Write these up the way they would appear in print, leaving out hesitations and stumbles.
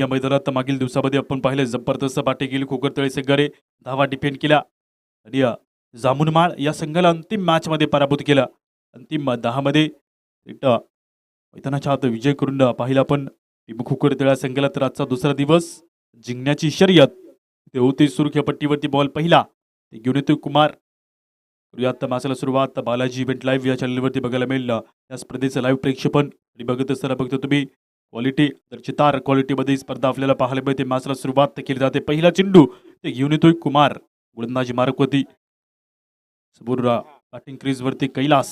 या मैदानात मागील दिवसामध्ये आपण पाहिले जबरदस्त बाटे केली खोकरतळे संघाने धावा डिफेंड केला आणि जामुनमाळ या संघाला अंतिम मॅच मध्ये पराभूत केला. अंतिम 10 मध्ये मैदानाच्या आत विजय करून पाहिला पण टीम खोकरतळा संघाला. तर आजचा दुसरा दिवस जिंकण्याची शर्यत ते होते. सुरख्या पट्टीवरती बॉल पहिला ते घेऊन येतो कुमार. करूयात मॅचला सुरुवात. बालाजी इव्हेंट लाईव्ह या चॅनलवरती बघायला मिळेल या स्पर्धेचं लाईव्ह प्रक्षेपण आणि बघत असताना बघतो तुम्ही क्वालिटी तर चितार क्वालिटीमध्ये स्पर्धा आपल्याला पाहायला मिळते. मॅचला सुरुवात केली जाते. पहिला चेंडू ते घेऊन येतोय कुमार. गोलंदाजी मार्कवरती समोर बॅटिंग क्रीजवरती कैलास.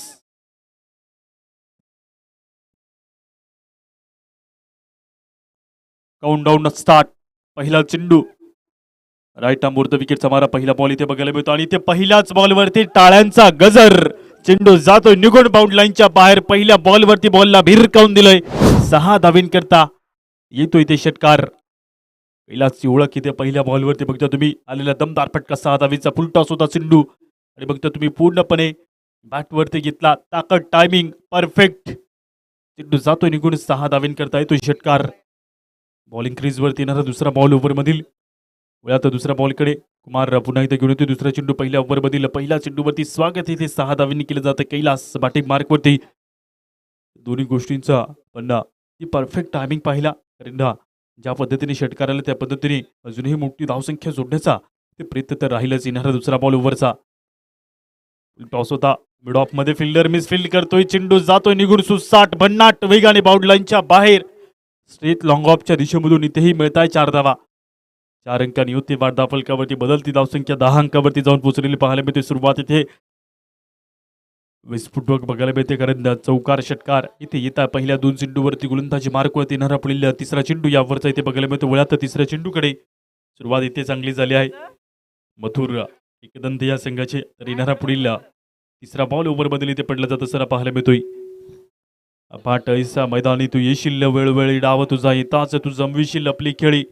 Countdown start. पहिला चेंडू राईट आर्मवरती विकेटचा मारा. पहिला बॉल इथे बघायला मिळतो आणि ते पहिल्याच बॉलवरती टाळ्यांचा गजर. चेंडू जातोय निघून बाउंड लाईनच्या बाहेर. पहिल्या बॉलवरती बॉलला भिरकावून दिलंय. 6 धावींकरता येतोय ते षटकार. कैलासची ओळख इथे पहिल्या बॉलवरती बघता तुम्ही आलेला दमदार फटका. 6 धावीचा फुल टॉस होता चेंडू आणि बघता तुम्ही पूर्णपणे बॅटवरती घेतला. ताकद टायमिंग परफेक्ट. चेंडू जातोय निघून 6 धावींकरता येतोय षटकार. बॉलिंग क्रीजवरती येणारा दुसरा बॉल ओव्हरमधील वेळात दुसऱ्या बॉलकडे कुमार पुन्हा एकदा घेऊन येतो. दुसरा चेंडू पहिल्या ओव्हरमधील पहिल्या चेंडूवरती स्वागत इथे 6 धावांनी केलं जातं. कैलास बॅटिंग मार्कवरती. दोन्ही गोष्टींचा पण ती परफेक्ट टायमिंग पाहिला. कारण ज्या पद्धतीने षटकार आला त्या पद्धतीने अजूनही मोठी धावसंख्या जोडण्याचा ते प्रयत्न तर राहीलच. येणारा दुसरा बॉल ओव्हरचा टॉस होता. मिड ऑफ मध्ये फिल्डर मिसफिल्ड करतोय. चेंडू जातोय निघून सुसाट भन्नाट वेगाने बाउंड लाईनच्या बाहेर. स्ट्रेट लॉंग ऑफच्या दिशेमधून इथेही मिळताय 4 धावा. 4 अंकांनी होती वाढ. धावफलकावरती बदलती धावसंख्या 10 अंकावरती जाऊन पोहोचलेली पाहायला मिळते. सुरुवात इथे वेस्ट फुटवर्क बघायला मिळते कारण चौकार षटकार इथे येतात. पहिल्या 2 चेंडूवरती गोलंदाजी मार्कवरती येणारा पुढील तिसरा चेंडू यावरचा इथे बघायला मिळतो. वळात तिसऱ्या चेंडूकडे सुरुवात इथे चांगली झाली आहे. मथुर एकदंत या संघाचे. तर येणारा पुढील तिसरा बॉल ओव्हरमध्ये इथे पडला जात असताना पाहायला मिळतोय. पाठ ऐसा मैदानी तू येशील वेळोवेळी डाव तुझा येताच तू जमविशील आपली खेळी.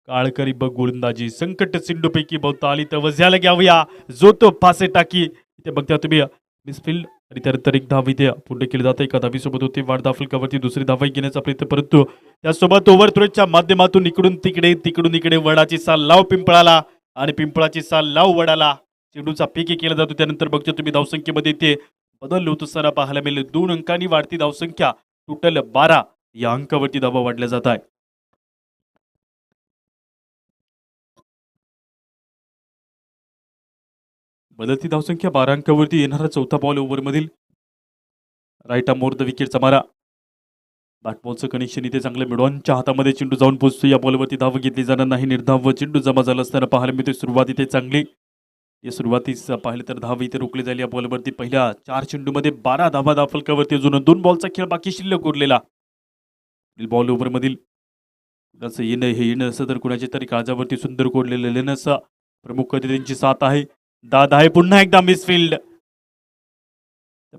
काळकरी बघ गोलंदाजी संकट सिंधूपैकी बहुता आली तर वज्याला घ्यावया जो तो फासे टाकी. इथे बघता तुम्ही मिसफिल्ड आणि त्यानंतर एक धाव इथे पूर्ण केली जाते. एका धावीसोबत होते वाढ धावफलकावरती दुसरी धाव घेण्याचा प्रयत्न. परंतु त्यासोबत ओव्हर थ्रोच्या माध्यमातून इकडून तिकडे तिकडून इकडे वडाची साल लाव पिंपळाला आणि पिंपळाची साल लाव वडाला चेंडूचा पीक केला जातो. त्यानंतर बघतो तुम्ही धावसंख्येमध्ये इथे बदल होत असताना पाहायला मिळेल. 2 अंकांनी वाढती धावसंख्या टोटल 12 या अंकावरती धावा वाढल्या जात आहे. बदलती धावसंख्या 12 अंकावरती येणारा चौथा बॉल ओव्हरमधील राईट आर्मवर द विकेटचा मारा. बॅटबॉलचं कनेक्शन इथे चांगलं मिडॉनच्या हातामध्ये चेंडू जाऊन पोहोचतो. या बॉलवरती धाव घेतली जाणार नाही. निर्धाव चेंडू जमा झाला असताना पाहायला मिळते. सुरुवात इथे चांगली. या सुरुवातीस पाहिलं तर धाव इथे रोखली झाली. या बॉलवरती पहिल्या 4 चेंडूमध्ये 12 धावा धावफलकावरती. अजून 2 बॉलचा खेळ बाकी शिल्लक उरलेला. बॉल ओव्हरमधील कुणाचं येणं हे येणं असं तर कुणाच्या तरी काळजावरती सुंदर कोडलेलं लेणं असं प्रमुख अतिथींची साथ आहे. दादा आहे पुन्हा एकदा मिसफिल्ड.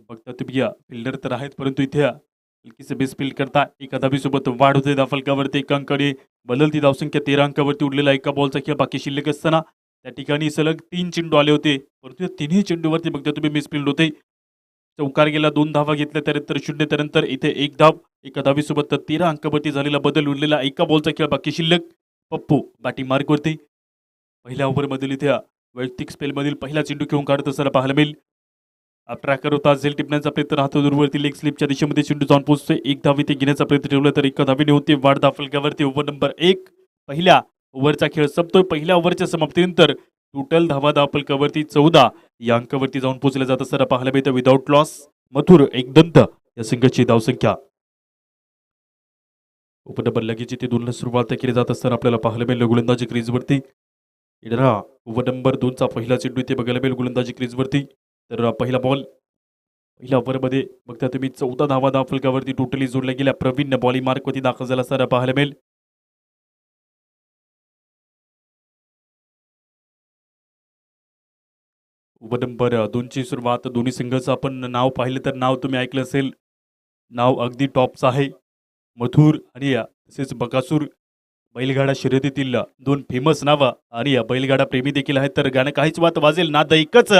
बघता तुम्ही फिल्डर तर आहेत परंतु इथे हलकीसे मिसफिल्ड करता. एका धावीसोबत वाढ होते धावफलकावरती. 1 अंकाने बदलती धावसंख्या 13 अंकावरती उरलेला. एका बॉलचा खेळ बाकी शिल्लक असताना त्या ठिकाणी सलग 3 चेंडू आले होते परंतु तिन्ही चेंडूवरती बघता तुम्ही मिसफिल्ड होते. चौकार गेला. 2 धावा घेतल्या त्यानंतर 0. त्यानंतर इथे 1 धाव. एका धावीसोबत 13 अंकावरती झालेला बदल उरलेला. एका बॉलचा खेळ बाकी शिल्लक. पप्पू बॅटिंग मार्कवरती. पहिल्या ओव्हरमधील इथे वैयक्तिक स्पेलमधील पहिला चेंडू घेऊन काढत असताना पाहायला मिळेल. ट्रॅकर होता. झेल टिपण्याचा प्रयत्न राहतो. दूरवरती लेग स्लिपच्या दिशेमध्ये चेंडू जाऊन पोहोचतोय. 1 धाव इथे घेण्याचा प्रयत्न ठेवला तर एका धावीने होते वाढ धावफलकावरती. ओव्हर नंबर 1 पहिल्या ओव्हरचा खेळ संपतोय. पहिल्या ओव्हरच्या समाप्तीनंतर टोटल धावा धावफलकावरती 14 या अंकावरती जाऊन पोहोचल्या जात असताना पाहायला मिळतं. विदाउट लॉस मथुर एकदंत या संघाची धावसंख्या. ओव्हर नंबर लगेच इथे 2ला सुरुवात केली जात असताना आपल्याला पाहायला मिळेल गोलंदाजी क्रीजवरती. येणारा ओव्हर नंबर 2चा पहिला चेंडू इथे बघायला मिळेल गोलंदाजी क्रीजवरती. तर पहिला बॉल पहिल्या ओव्हरमध्ये बघता तुम्ही 14 धावा धावफलकावरती टोटली जोडल्या गेल्या. प्रवीण बॉलिंग मार्कवरती दाखल झाला असताना पाहायला मिळेल. ओव्हर नंबर 2ची सुरुवात. दोन्ही संघाचं आपण नाव पाहिलं तर नाव तुम्ही ऐकलं असेल. नाव अगदी टॉपचं आहे. मथुर आणि तसेच बकासूर बैलगाडा शर्यतीतील 2 फेमस नावं आणि बैलगाडा प्रेमी देखील आहेत. तर गाणं काहीच वात वाजेल नाद एकच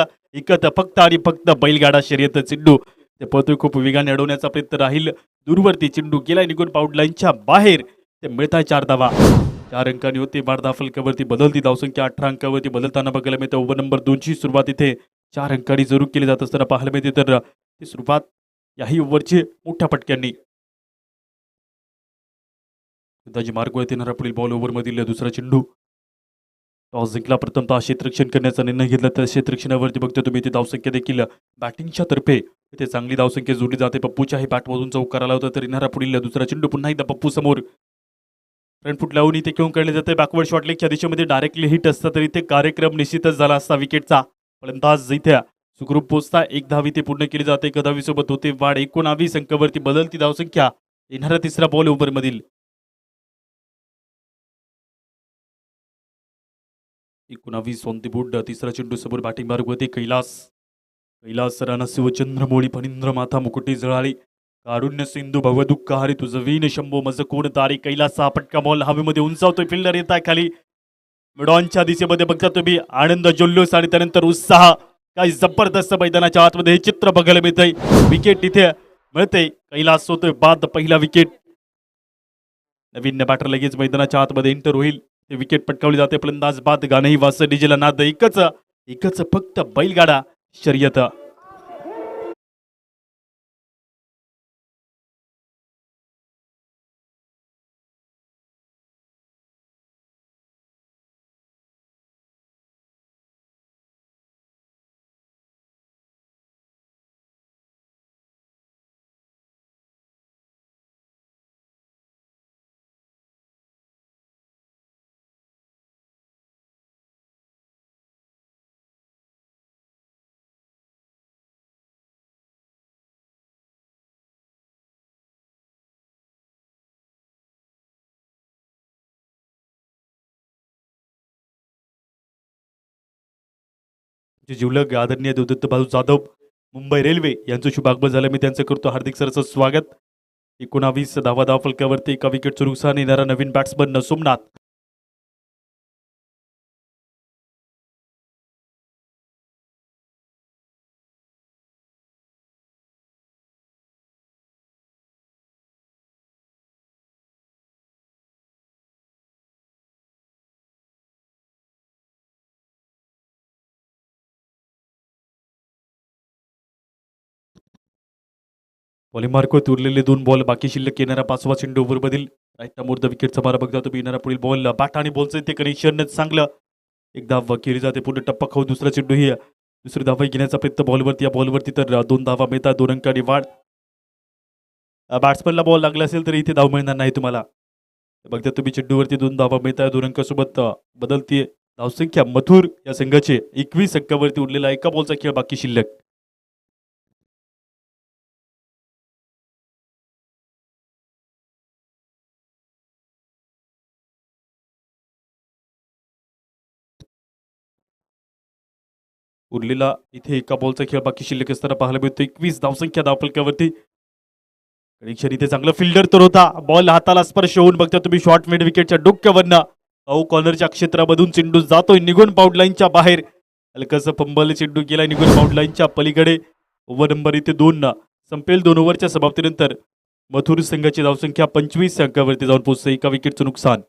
फक्त आणि फक्त बैलगाडा शर्यत. चेंडू ते पळतोय खूप वेगाने अडवण्याचा प्रयत्न राहील. दूरवरती चेंडू गेला निघून बाउंड लाईनच्या बाहेर. ते मिळत आहे 4 धावा. 4 अंकांनी होती बारदा फलकावरती बदलती धावसंख्या 18 अंकावरती बदलताना बघायला मिळते. ओव्हर नंबर 2 ची सुरुवात इथे 4 अंकांनी जरूर केली जात असताना पाहायला मिळते. तर ती सुरुवात याही ओव्हरची मोठ्या फटक्यांनी दाजी मार्गवरती येणारा पुढील बॉल ओव्हरमधील दुसरा चेंडू. टॉस जिंकला. प्रथमतः क्षेत्ररक्षण करण्याचा निर्णय घेतला तर क्षेत्ररक्षणावरती बघता तुम्ही इथे धावसंख्या देखील बॅटिंगच्या तर्फे इथे चांगली धावसंख्या जोडली जाते. पप्पूच्याही बॅटमधून चौक करायला होता तर येणारा पुढील दुसरा चेंडू पुन्हा एकदा पप्पू समोर फ्रंट फुट लावून इथे घेऊन काढले जाते. बॅकवर्ड शॉट लेगच्या दिशेमध्ये डायरेक्टली हिट असता तर इथे कार्यक्रम निश्चितच झाला असता विकेटचा. फलंदाज इथे सुखरूप पोचता. एक धाव इथे पूर्ण केली जाते. एका धावीसोबत होते वाढ 19 अंकावरती बदलती धावसंख्या. येणारा तिसरा बॉल ओव्हरमधील 19 ऑन द बोर्ड. तिसरा चेंडू समोर बॅटिंग मार्गवरती कैलास राणा शिवचंद्रमोळी फणींद्र माथा मुकुटी जळाली कारुण्य सिंधू भवदुःख हरी तुझ वीण शंभो मज कोण तारी. कैलासचा पटका बॉल हवेमध्ये उंचावतोय. फिल्डर येत आहे खाली. मिडॉनच्या दिशेमध्ये बघता तुम्ही आनंद जल्लोष आणि त्यानंतर उत्साह. काही जबरदस्त मैदानाच्या आतमध्ये हे चित्र बघायला मिळतंय. विकेट इथे मिळते. कैलास होतोय बाद. पहिला विकेट. नवीन बॅटर लगेच मैदानाच्या आतमध्ये एंटर होईल. ते विकेट पटकावली जाते. फलंदाज बाद. गाणंही वास डीजेला नाद. एकच फक्त बैलगाडा शर्यत. जिवलग आदरणीय देवदत्त भाऊ जाधव मुंबई रेल्वे यांचं शुभागमन झालं. मी त्यांचं करतो हार्दिक सरचं स्वागत. 19 धावा फलकावरती एका विकेटचं नुकसान. येणारा नवीन बॅट्समन सोमनाथ. बॉलिंग उरलेले 2 बॉल बाकी शिल्लक. येणारा 5वा चेंडू ओव्हरमधील राईट मोर द विकेटचा मारा बघता तुम्ही. येणारा पुढील बॉल बॅट आणि बॉलचं ते कनेक्शन चांगलं. एक धाव केली जाते. पूर्ण टप्पा खाऊ दुसरा चेंडू ही दुसरी धावा घेण्याचा प्रयत्न बॉलवरती. या बॉलवरती तर 2 धावा मिळतात. 2 अंकांनी वाढ. बॅट्समनला बॉल लागला असेल तर इथे धाव मिळणार नाही तुम्हाला. बघता तुम्ही चेंडूवरती 2 धावा मिळतात. 2 अंकासोबत बदलती धावसंख्या. मथुर या संघाचे 21 अंकावरती उरलेला एका बॉलचा खेळ बाकी शिल्लक. उरलेला इथे एका बॉलचा खेळ बाकी शिल्लक असताना पाहायला मिळतो. 21 धावसंख्या धावफलकावरती. कनेक्शन इथे चांगलं. फिल्डर तर होता. बॉल हाताला स्पर्श होऊन बघता तुम्ही शॉर्ट मिड विकेटच्या डोक्यावरनं कॉर्नरच्या क्षेत्रामधून चेंडू जातोय निघून बाउंड लाईनच्या बाहेर. हलकसं फंबल चेंडू गेला निघून बाउंड लाईनच्या पलीकडे. ओव्हर नंबर इथे 2 संपेल. 2 ओव्हरच्या समाप्तीनंतर मथुर संघाची धावसंख्या 25 अंकावरती जाऊन पोहोचते. एका विकेटचं नुकसान.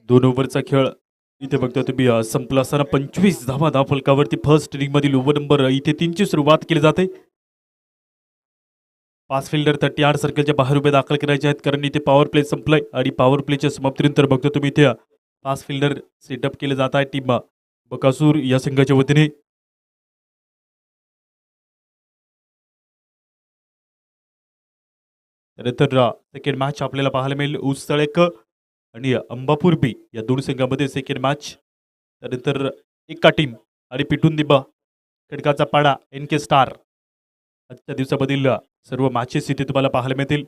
दोन ओव्हरचा खेळ इथे बघता तुम्ही संपला असताना 25 धावा धावफलकावरती फर्स्ट इनिंग मधील ओव्हर नंबर इथे 3ची सुरुवात केली जाते. 5 फिल्डर 38 सर्कलच्या बाहेर उभे दाखल करायचे आहेत कारण इथे पॉवर प्ले संपलाय आणि पॉवर प्लेच्या समाप्तीनंतर बघतो तुम्ही इथे 5 फिल्डर सेटअप केले जात आहे टीम बकासूर या संघाच्या वतीने. त्यानंतर सेकंड मॅच आपल्याला पाहायला मिळेल उसतळेक आणि अंबापूर बी या दोन संघांमध्ये सेकंड मॅच. त्यानंतर एका टीम आणि पिटून दिबा खडकाचा पाडा एन के स्टार आजच्या दिवसामधील सर्व मॅचेस इथे तुम्हाला पाहायला मिळतील.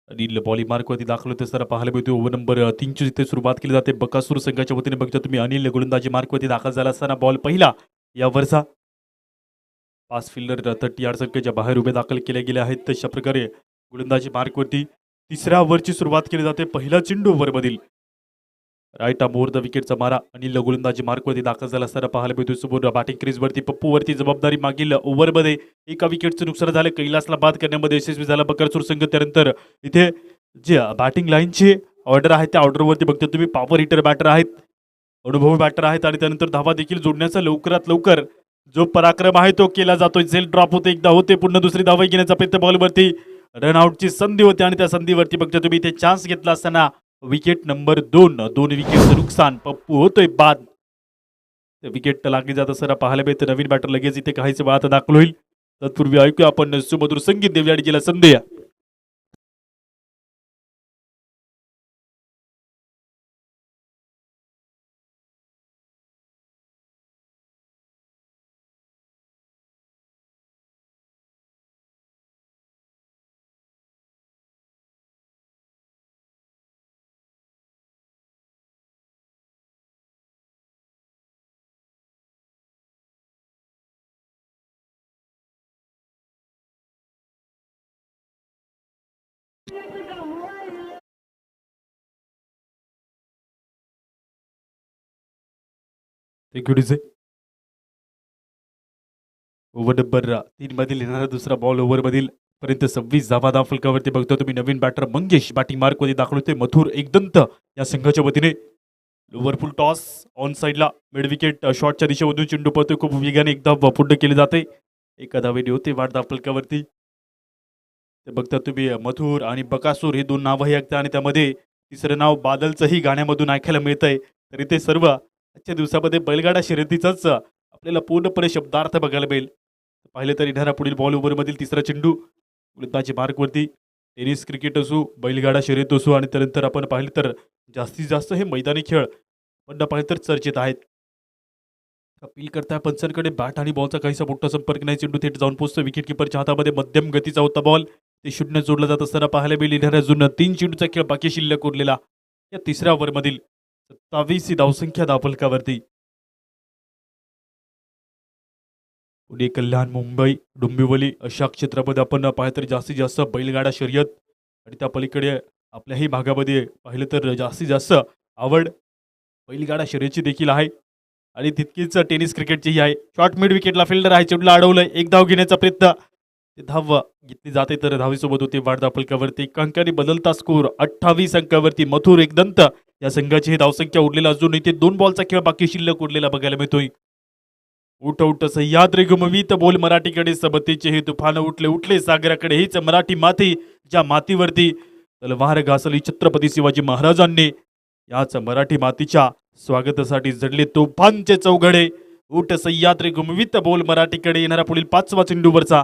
अनिल बॉली मार्कवरती दाखल होते असताना पाहायला मिळते. ओव्हर नंबर 3 इथे सुरुवात केली जाते. बकासूर संघाच्या वतीने बघता तुम्ही अनिल गोलंदाजी मार्कवरती दाखल झाला असताना बॉल पहिला यावरचा पाच फिल्डर 30 यार्ड संख्येच्या बाहेर उभे दाखल केले गेले आहेत. तशा प्रकारे गोलंदाजी मार्कवरती तिसऱ्या ओव्हरची सुरुवात केली जाते. पहिला चेंडू ओव्हरमधील राईट मोर द विकेटचा मारा अनिल गोलंदाजी मार्कवरती दाखल झाला असताना पाहायला मिळतो. समोर बॅटिंग क्रीजवरती पप्पूवरती जबाबदारी मागील ओव्हरमध्ये एका विकेटचं नुकसान झालं. कैलासला बाद करण्यामध्ये यशस्वी झाला बकासूर संघ. त्यानंतर इथे जे बॅटिंग लाईनची ऑर्डर आहे त्या ऑर्डरवरती बघता तुम्ही पॉवर हिटर बॅटर आहेत, अनुभवी बॅटर आहेत आणि त्यानंतर धावा देखील जोडण्याचा लवकरात लवकर जो पराक्रम आहे तो केला जातोय. झेल ड्रॉप होते, एकदा होते, पुन्हा दुसरी धावा घेण्याचा प्रयत्न बॉलवरती रनआउटची संधी होती आणि त्या संधीवरती बघता तुम्ही इथे चान्स घेतला असताना विकेट नंबर 2 विकेटचं नुकसान. पप्पू होतोय बाद. विकेट लागली जात असताना पाहायला मिळते. नवीन बॅटर लगेच इथे काहीच वेळात दाखल होईल. तत्पूर्वी ऐकूया आपण सुमधुर संगीत देऊया आणि गेला संधी. ओव्हर नंबर 3 मधील येणारा दुसरा बॉल ओव्हरमधील पर्यंत 26 धावा फलकावरती बघतो तुम्ही. नवीन बॅटर मंगेश बॅटिंग मार्कमध्ये दाखल होते. मथुर एकदंत या संघाच्या वतीने लोवरफुल टॉस ऑन साईडला मिड विकेट शॉटच्या दिशेमधून चेंडू पळतोय. खूप वेगाने एकदा पूर्ण केले जाते. एका धावेने होते वाढ फलकावरती. ते बघता तुम्ही मथुर आणि बकासूर हे दोन नावं आहेत आणि त्यामध्ये तिसरं नाव बादलचंही गाण्यामधून ऐकायला मिळतंय. तरी ते सर्व आजच्या दिवसामध्ये बैलगाडा शर्यतीचाच आपल्याला पूर्णपणे शब्दार्थ बघायला मिळेल. पाहिलं तर येणारा पुढील बॉल ओव्हरमधील तिसरा चेंडू गोलंदाजी मार्कवरती. टेनिस क्रिकेट असो, बैलगाडा शर्यत असो आणि त्यानंतर आपण पाहिलं तर जास्तीत जास्त हे मैदानी खेळ पण पाहिलं तर चर्चेत आहेत. अपील करताय पंचांकडे बॅट आणि बॉलचा काहीसा मोठा संपर्क नाही. चेंडू थेट जाऊन पोहोचतो विकेट किपरच्या हातामध्ये. मध्यम गतीचा होता बॉल. ते शून्य जोडला जात असताना पाहायला मिळेल. अजून 3 चेंडूचा खेळ बाकी शिल्लक उरलेला या तिसऱ्या ओव्हरमधील 27 धावसंख्या धावफलकावरती. पुणे, कल्याण, मुंबई, डोंबिवली अशा क्षेत्रामध्ये आपण पाहिलं तर जास्तीत जास्त बैलगाडा शर्यत आणि त्या पलीकडे आपल्याही भागामध्ये पाहिलं तर जास्तीत जास्त आवड बैलगाडा शर्यतीची देखील आहे आणि तितकीच टेनिस क्रिकेटचीही आहे. शॉर्ट मिड विकेटला फिल्डर आहे, चेंडूला अडवलंय, एक धाव घेण्याचा प्रयत्न, ते धाव घेतली जाते तर धावीसोबत होते वाढ फलकावरती. एक अंकाने बदलता स्कोर 28 अंकावरती. मथुर एकदंत या संघाची ही धावसंख्या उरलेला अजून इथे 2 बॉलचा खेळ बाकी शिल्लक उरलेला बघायला मिळतोय. उठ उठ सह्याद्री घुमवीत बोल मराठीकडे सबतीचे हे तुफान उठले उठले सागराकडे. हीच मराठी माती ज्या मातीवरती तलवार घासली छत्रपती शिवाजी महाराजांनी. याच मराठी मातीच्या स्वागतासाठी जडले तोफांचे चौघडे. उठ सह्याद्री घुमवीत बोल मराठीकडे. येणारा पुढील 5वा चेंडूवरचा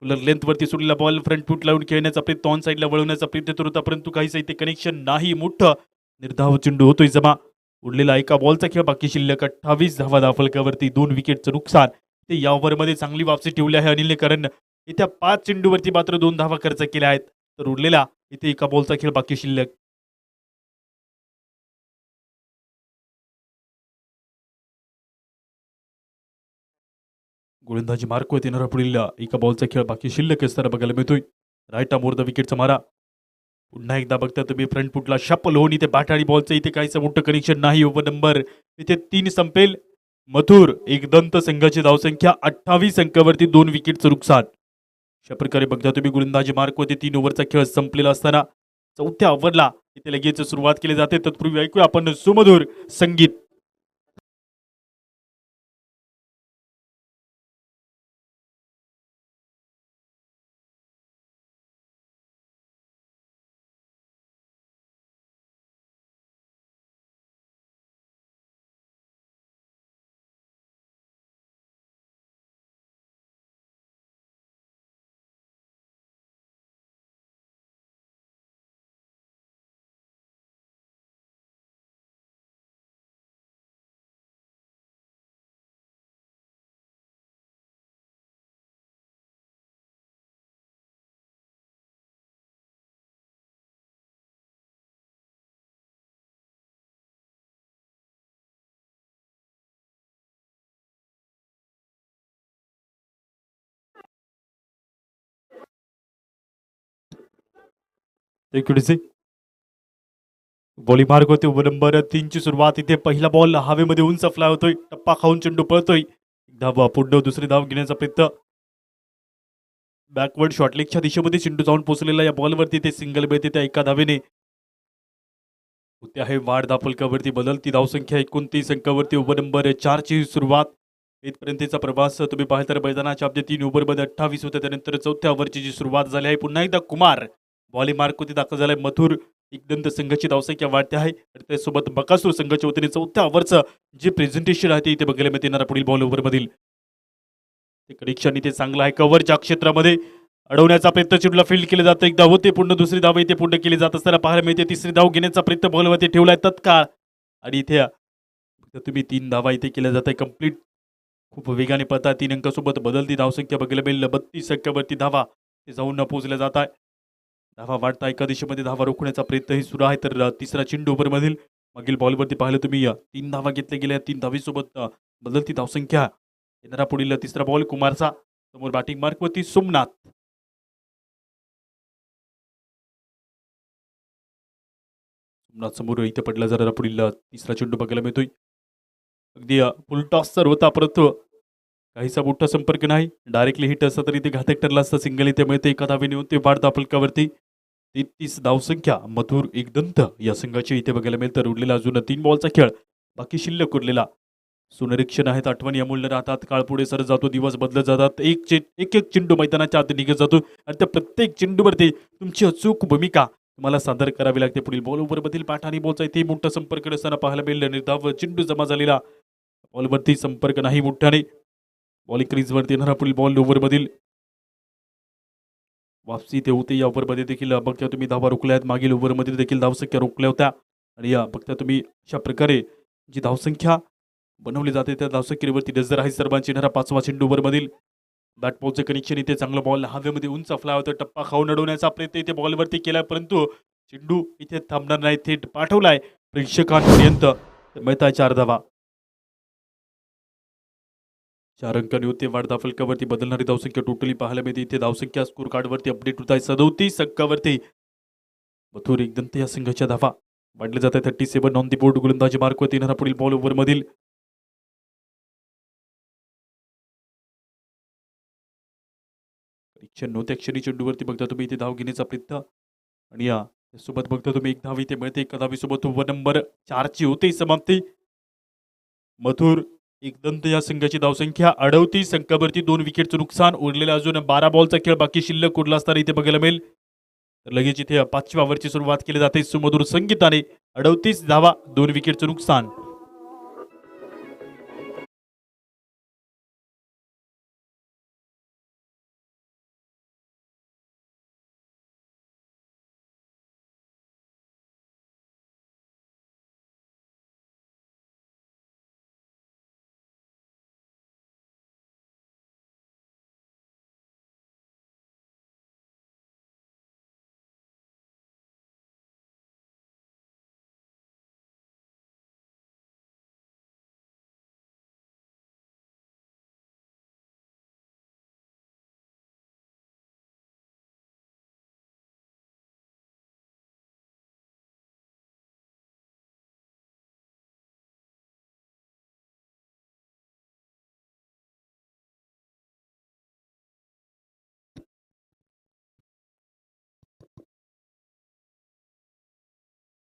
लेंथ वरती सुटलेला बॉल फ्रंट फूट लावून खेळण्याचा प्रयत्न, ऑन साईडला वळवण्याचा प्रयत्न होता परंतु काहीच इथे कनेक्शन नाही. मोठं निर्धाव चेंडू होतोय जमा. उरलेला एका बॉलचा खेळ बाकी शिल्लक 28 धावा धावफलकावरती. 2 विकेटचं नुकसान. ते या ओव्हरमध्ये चांगली वापसी ठेवली आहे अनिलने, कारण येत्या 5 चेंडूवरती मात्र 2 धावा खर्च केल्या आहेत. तर उरलेला इथे एका बॉलचा खेळ बाकी शिल्लक. गोलंदाजी मार्कवर येणारा पुढील एका बॉलचा खेळ बाकी शिल्लक असताना बघायला मिळतोय. राईट मोर द विकेटचा मारा. पुन्हा एकदा बघता तुम्ही फ्रंट फुटला शपल होऊन इथे बॅट आणि बॉलचं इथे काहीच मोठं कनेक्शन नाही. ओव्हर नंबर इथे 3 संपेल. मथुर एकदंत संघाची धावसंख्या 28 अंकावरती. 2 विकेटचं नुकसान. अशा प्रकारे बघता तुम्ही गोलंदाजी मार्कवरती 3 ओव्हरचा खेळ संपलेला असताना चौथ्या ओव्हरला इथे लगेच सुरुवात केली जाते. तत्पूर्वी ऐकूया आपण सुमधुर संगीत. इकडे बॉलिंग मार्ग होते. ओव्हर नंबर 3ची सुरुवात. इथे पहिला बॉल हवेमध्ये उंच फ्लाय होतोय. टप्पा खाऊन चेंडू पळतोय. धाव पुढं दुसरी धाव घेण्याचा प्रयत्न. बॅकवर्ड शॉर्टलेगच्या दिशेमध्ये चेंडू जाऊन पोहोचलेला या बॉलवरती ते सिंगल मिळते त्या एका धावेने. होते आहे वाढ धापलकावरती. बदलती धावसंख्या 29 अंकावरती. ओव्हर नंबर 4ची सुरुवात. इथपर्यंतचा प्रवास तुम्ही पाहिलं तर मैदानाच्या अब्ज 3 ओव्हरमध्ये 28 होते. त्यानंतर चौथ्या ओव्हरची जी सुरुवात झाली आहे. पुन्हा एकदा कुमार बॉलिंग मार्कवरती दाखल झालाय. मथुर एकदंत संघाची धावसंख्या वाढते आहे. त्यासोबत बकासूर संघाच्या वतीने चौथ्या ओव्हरचं जे प्रेझेंटेशन आहे ते इथे बघायला मिळते येणारा पुढील बॉल ओव्हरमधील. कनेक्शन इथे चांगलं आहे. कव्हरच्या क्षेत्रामध्ये अडवण्याचा प्रयत्न चेंडूला फील्ड केले जातं. एक धाव होते. पूर्ण दुसरी धाव इथे पूर्ण केली जात असताना पाहायला मिळते. तिसरी धाव घेण्याचा प्रयत्न बॉलवरती ठेवलाय तत्काळ. आणि इथे तुम्ही 3 धावा इथे केल्या जात आहे कम्प्लीट. खूप वेगाने पळतात. 3 अंकासोबत बदलती धावसंख्या बघायला मिळेल. 32 अंकावरती धावा ते जाऊन पोहोचल्या जात आहे. धावा वाढता एका दिशेमध्ये धावा रोखण्याचा प्रयत्नही सुरू आहे. तर तिसरा चेंडू ओव्हरमधील मागील बॉलवरती पाहिलं तुम्ही 3 धावा घेतल्या गेल्या. 3 धावीसोबत बदलती धावसंख्या. येणारा पुढील तिसरा बॉल कुमारचा. समोर बॅटिंग मार्कवरती सोमनाथ. सोमनाथ समोर इथे पडला जरा पुढील तिसरा चेंडू बघायला मिळतोय. अगदी फुल टॉसचा होता परंतु काहीसा मोठा संपर्क नाही. डायरेक्टली हिट असता तरी ते घातक ठरला असता. सिंगल इथे मिळते. एका धावेने होते वाढ धापलकावरती. 33 धावसंख्या. मथुर एकदंत या संघाची इथे बघायला मिळतं. उरलेला अजून 3 बॉलचा खेळ बाकी शिल्लक उरलेला. सुनिरीक्षण आहेत. आठवणी अमूल्य राहतात. काळ पुढे सरत जातो. दिवस बदलत जातात. एक एक चेंडू मैदानाच्या आत निघत जातो आणि त्या प्रत्येक चेंडूवरती तुमची अचूक भूमिका तुम्हाला सादर करावी लागते. पुढील बॉल ओव्हरमधील पाठ आणि बॉलचा इथे मोठा संपर्क नसताना पाहायला मिळेल. निर्धाव चेंडू जमा झालेला. बॉलवरती संपर्क नाही मोठ्याने. बॉलिंग क्रीजवरती येणारा पुढील बॉल ओव्हरमधील वापसी ते होते. या ओव्हरमध्ये देखील बघता तुम्ही धावा रोखल्या आहेत. मागील ओव्हरमध्ये देखील धावसंख्या रोखल्या होत्या. आणि या बघता तुम्ही अशा प्रकारे जी धावसंख्या बनवली जाते त्या धावसंख्येवरती नजर आहे सर्वांची. येणारा 5वा चेंडू ओव्हरमधील बॅट बॉलचं कनेक्शन इथे चांगलं. बॉल हवेमध्ये उंच फ्लाय होतं. टप्पा खाऊन अडवण्याचा प्रयत्न इथे बॉलवरती केला परंतु चेंडू इथे थांबणार नाही. थेट पाठवलाय प्रेक्षकांपर्यंत. मिळताय 4 धावा. 4 अंकांनी होते वाढ धाफलकावरती. बदलणारी धावसंख्या टोटली पाहायला मिळते. इथे धावसंख्या स्कोर कार्डवरती अपडेट होत आहे. 37 अंकावरती मथुर एकदंत या संघाच्या धावा वाढले जात आहे. 37 ऑन दी बोर्ड. गोलंदाजी मार्कवरती येणारा पुढील बॉल ओव्हरमधील नव्हत्या क्षणी चेंडूवरती बघता तुम्ही इथे धाव घेण्याचा प्रयत्न. आणि या सोबत बघता तुम्ही एक धाव इथे मिळते. एका धावीसोबत ओव्हर नंबर 4ची होते समाप्ती. मथुर एकदंत या संघाची धावसंख्या 38 अंकावरती. 2 विकेटचं नुकसान. उरलेला अजून 12 बॉलचा खेळ बाकी शिल्लक उरला असताना इथे बघायला मिळेल. तर लगेच इथे 5व्या ओव्हरची सुरुवात केली जाते. सुमधुर संगीताने 38 धावा 2 विकेटचं नुकसान.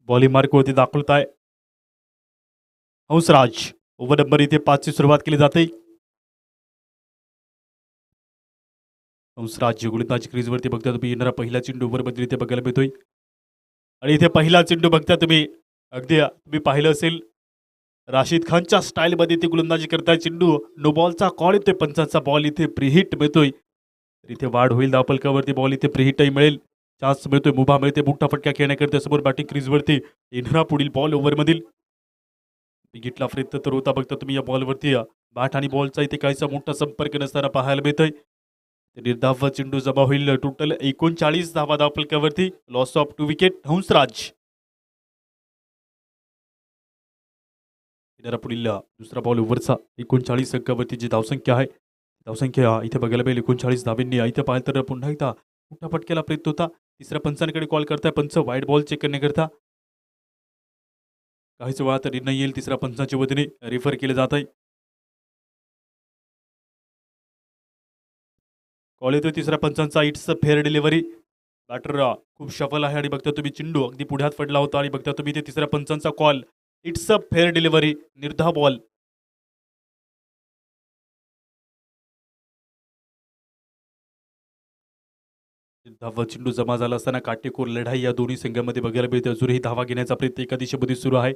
बॉलिंग मार्कवरती दाखवत आहे हंसराज. ओव्हर नंबर इथे 5ची सुरुवात केली जाते. हंसराज गोलंदाजी क्रीजवरती बघता तुम्ही. येणारा पहिला चेंडू ओव्हरमध्ये इथे बघायला मिळतोय. आणि इथे पहिला चेंडू बघता तुम्ही. अगदी तुम्ही पाहिलं असेल राशिद खानच्या स्टाईलमध्ये ते गोलंदाजी करताय. चेंडू नो बॉलचा कॉल येतोय. पंचांचा बॉल इथे प्रीहिट मिळतोय. तर इथे वाढ होईल धावफलकावरती. बॉल इथे प्रीहिटही मिळेल. चान्स मिळतोय. मुभा मिळते. मोठा फटका खेळण्याकरता समोर बॅटिंग क्रीजवरती येणारा पुढील बॉल ओव्हरमधील विकेटला प्रयत्न तर होता. बघता तुम्ही या बॉलवरती बॅट आणि बॉलचा इथे काहीसा मोठा संपर्क नसताना पाहायला मिळतोय. निर्धाव चेंडू जमा होईल. टोटल 39 धावा धावफलकावरती. Loss of 2 wicket Hansraj. पुढील दुसरा बॉल ओव्हरचा 39 अंकावरती जी धावसंख्या आहे. धावसंख्या इथे बघायला मिळेल 39 धावेंनी. इथे पाहिलं तर पुन्हा एकदा मोठ्या फटक्याला प्रयत्न होता. तिसऱ्या पंचांकडे कॉल करताय पंच व्हाईट बॉल चेक करण्याकरता. काहीच वेळात निर्णय येईल तिसऱ्या पंचांच्या वतीने रेफर केले जात आहे. कॉल येतोय तिसऱ्या पंचांचा. It's a fair delivery. Batter खूप सफल आहे आणि बघता तुम्ही चेंडू अगदी पुढ्यात पडला होता आणि बघता तुम्ही ते तिसऱ्या पंचांचा call. It's a fair delivery. निर्धाव बॉल. धावा चेंडू जमा झाला असताना काटेकोर लढाई या दोन्ही संघामध्ये बघायला मिळते. अजूनही धावा घेण्याचा प्रयत्न एका दिशेमध्ये सुरू आहे.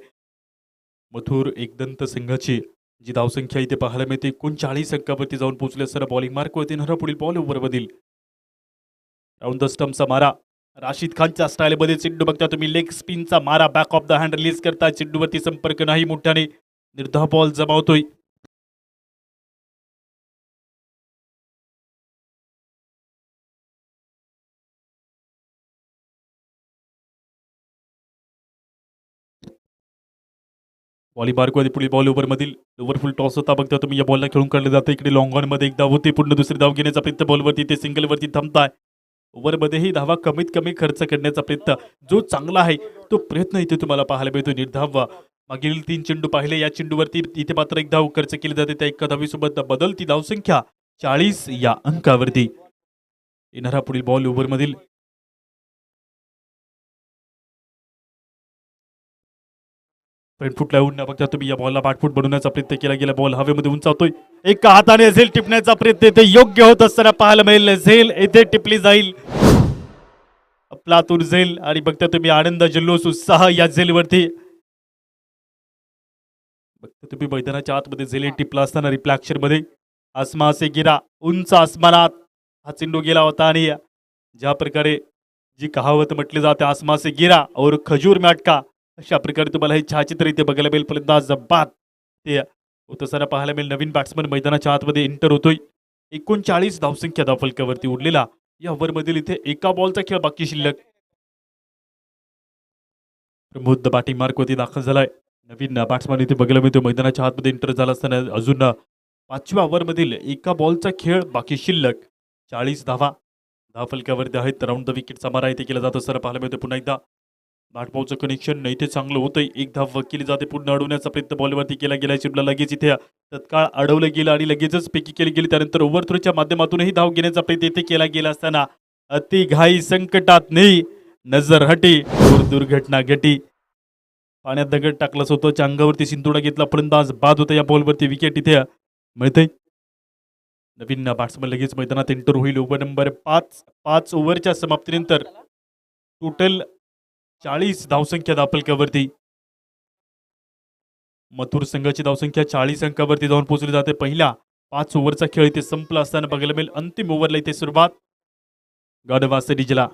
मथुर एकदंत संघाची जी धावसंख्या इथे पाहायला मिळते 39 अंकावरती जाऊन पोहोचले असताना बॉलिंग मार्क होते. नरा पुढील बॉल ओव्हरमधील राऊंड द स्टंपचा मारा. राशिद खानच्या स्टाईलमध्ये चेंडू बघता तुम्ही लेग स्पिनचा मारा. Back of the hand release करता. चेंडूवरती संपर्क नाही मोठ्याने. निर्धाव बॉल जमावतोय. बॉलिंग मार्कमध्ये पुढील बॉल ओव्हरमधील ओव्हरफुल टॉस होता बघता तुम्ही. या बॉलला खेळून काढलं जातं. इकडे लॉंग ऑन मध्ये एक धाव होती. पूर्ण दुसरी धाव घेण्याचा प्रयत्न बॉलवरती ते सिंगलवरती थांबताय. ओव्हरमध्येही धावा कमीत कमी खर्च करण्याचा प्रयत्न जो चांगला आहे तो प्रयत्न इथे तुम्हाला पाहायला मिळतो. निर्धाव मागील 3 चेंडू पाहिले. या चेंडूवरती इथे मात्र एक धाव खर्च केली जाते. त्या एका धावीसोबत बदलती धावसंख्या 40 या अंकावरती. येणारा पुढील बॉल ओव्हरमधील फ्रंटफूट लावून बघता तुम्ही या बॉलला बॅकफूट बनवण्याचा प्रयत्न केला गेला. बॉल हवेमध्ये उंचावतोय. एका हाताने झेल टिपण्याचा प्रयत्न ते योग्य होत असताना पाहायला मिळेल. झेल येथे टिपली जाईल. आपलातून झेल आणि बघता तुम्ही आनंद जल्लोष उत्साह या झेलवरती. बघता तुम्ही मैदानाच्या आतमध्ये झेल टिपला असताना रिफ्लॅक्शन मध्ये आसमा असे गिरा. उंच आसमानात हा चेंडू गेला होता आणि ज्या प्रकारे जी कहावत म्हटली जाते आसमा से गिरा और खजूर में अटका अशा प्रकारे तुम्हाला हे छायाचित्र इथे बघायला मिळेल. फलंदाज बाद ते होत असताना पाहायला मिळेल. नवीन बॅट्समन मैदानाच्या आतमध्ये एंटर होतोय. 39 धावसंख्या धावफलकावरती उडलेला या ओव्हरमधील इथे एका बॉलचा खेळ बाकी शिल्लक. प्रमोद बॅटिंग मार्कवरती दाखल झालाय. नवीन बॅट्समन इथे बघायला मिळतो. मैदानाच्या आतमध्ये एंटर झाला असताना अजून 5व्या ओव्हरमधील एका बॉलचा खेळ बाकी शिल्लक. 40 धावा धावफलकावरती आहेत. राऊंड द विकेटचा मारा इथे केला जातो सर पाहायला मिळतो. पुन्हा एकदा बॅटबॉलचं कनेक्शन इथे चांगलं होतंय. एक धाव केली जाते. पूर्ण अडवण्याचा प्रयत्न बॉलवरती केला गेला. चेंडूला लगेच इथे तत्काळ अडवलं गेलं आणि लगेचच पेकी केली गेली. त्यानंतर ओव्हर थ्रोच्या माध्यमातूनही धाव घेण्याचा प्रयत्न इथे केला गेला असताना अति घाई संकटात नाही नजर हटी और दुर्घटना घटी. पाण्यात दगड टाकलाच होतं. अंगावरती सिंतुडा घेतला. फलंदाज बाद होता. या बॉलवरती विकेट इथे मिळते. नवीन बॅट्समन लगेच मैदानात एंटर होईल. ओव्हर नंबर 5 ओव्हरच्या समाप्तीनंतर टोटल 40 धावसंख्या धावफलकावरती. मथुर संघाची धावसंख्या 40 अंकावरती जाऊन पोहोचली जाते. पहिल्या 5 ओव्हरचा खेळ इथे संपला असताना बघायला मिळेल. अंतिम ओव्हरला इथे सुरुवात. गडवासे डिजला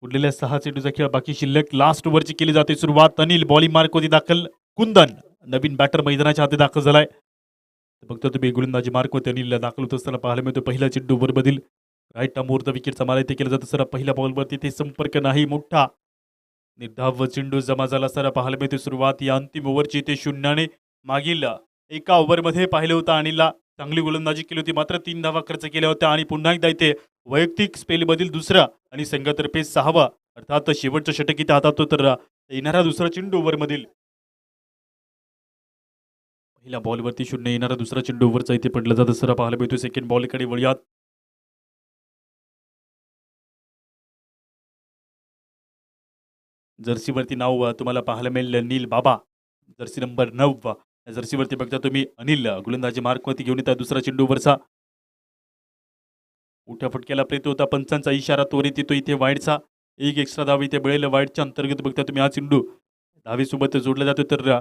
उरलेल्या 6 चेंडूचा खेळ बाकी शिल्लक. लास्ट ओव्हरची केली जाते सुरुवात. अनिल बॉलिंग मार्कवरती दाखल. कुंदन नवीन बॅटर मैदानाच्या हाती दाखल झालाय. बघतो तुम्ही गोलंदाजी मार्कवरती अनिल दाखल होत असताना पाहायला मिळतो. पहिला चेंडू ओव्हरमधील राईट मुहूर्त विकेटचा मारा इथे केला जातो सर. पहिल्या बॉलवरती ते संपर्क नाही मोठा. निर्धाव चेंडू जमा झाला असताना पाहायला मिळते सुरुवात या अंतिम ओव्हरची. ते 0ने मागील एका ओव्हरमध्ये पाहिलं होतं. अनिलला चांगली गोलंदाजी केली होती. मात्र 3 धावा खर्च केल्या होत्या आणि पुन्हा एकदा इथे वैयक्तिक स्पेलमधील दुसरा आणि संघातर्फे 6वा अर्थात शेवटचं षटक इथे हातात तर येणारा दुसरा चेंडू ओव्हरमधील पहिल्या बॉलवरती 0 येणारा दुसरा चेंडू ओव्हरचा इथे पडला जात सर पाहायला मिळतो. सेकंड बॉलकडे वळूयात. जर्सीवरती नाव तुम्हाला पाहायला मिळेल नील बाबा. जर्सी नंबर 9 जर्सीवरती बघता तुम्ही अनिल गोलंदाजी मार्कवरती घेऊन येतात. दुसरा चेंडू ओव्हरचा उठ्या फटक्याला प्रयत्न होता. पंचांचा इशारा त्वरित येतो इथे. वाईडचा एक एक्स्ट्रा धाव इथे मिळेल. वाईडच्या अंतर्गत बघता तुम्ही हा चेंडू धावीसोबत जोडला जातो तर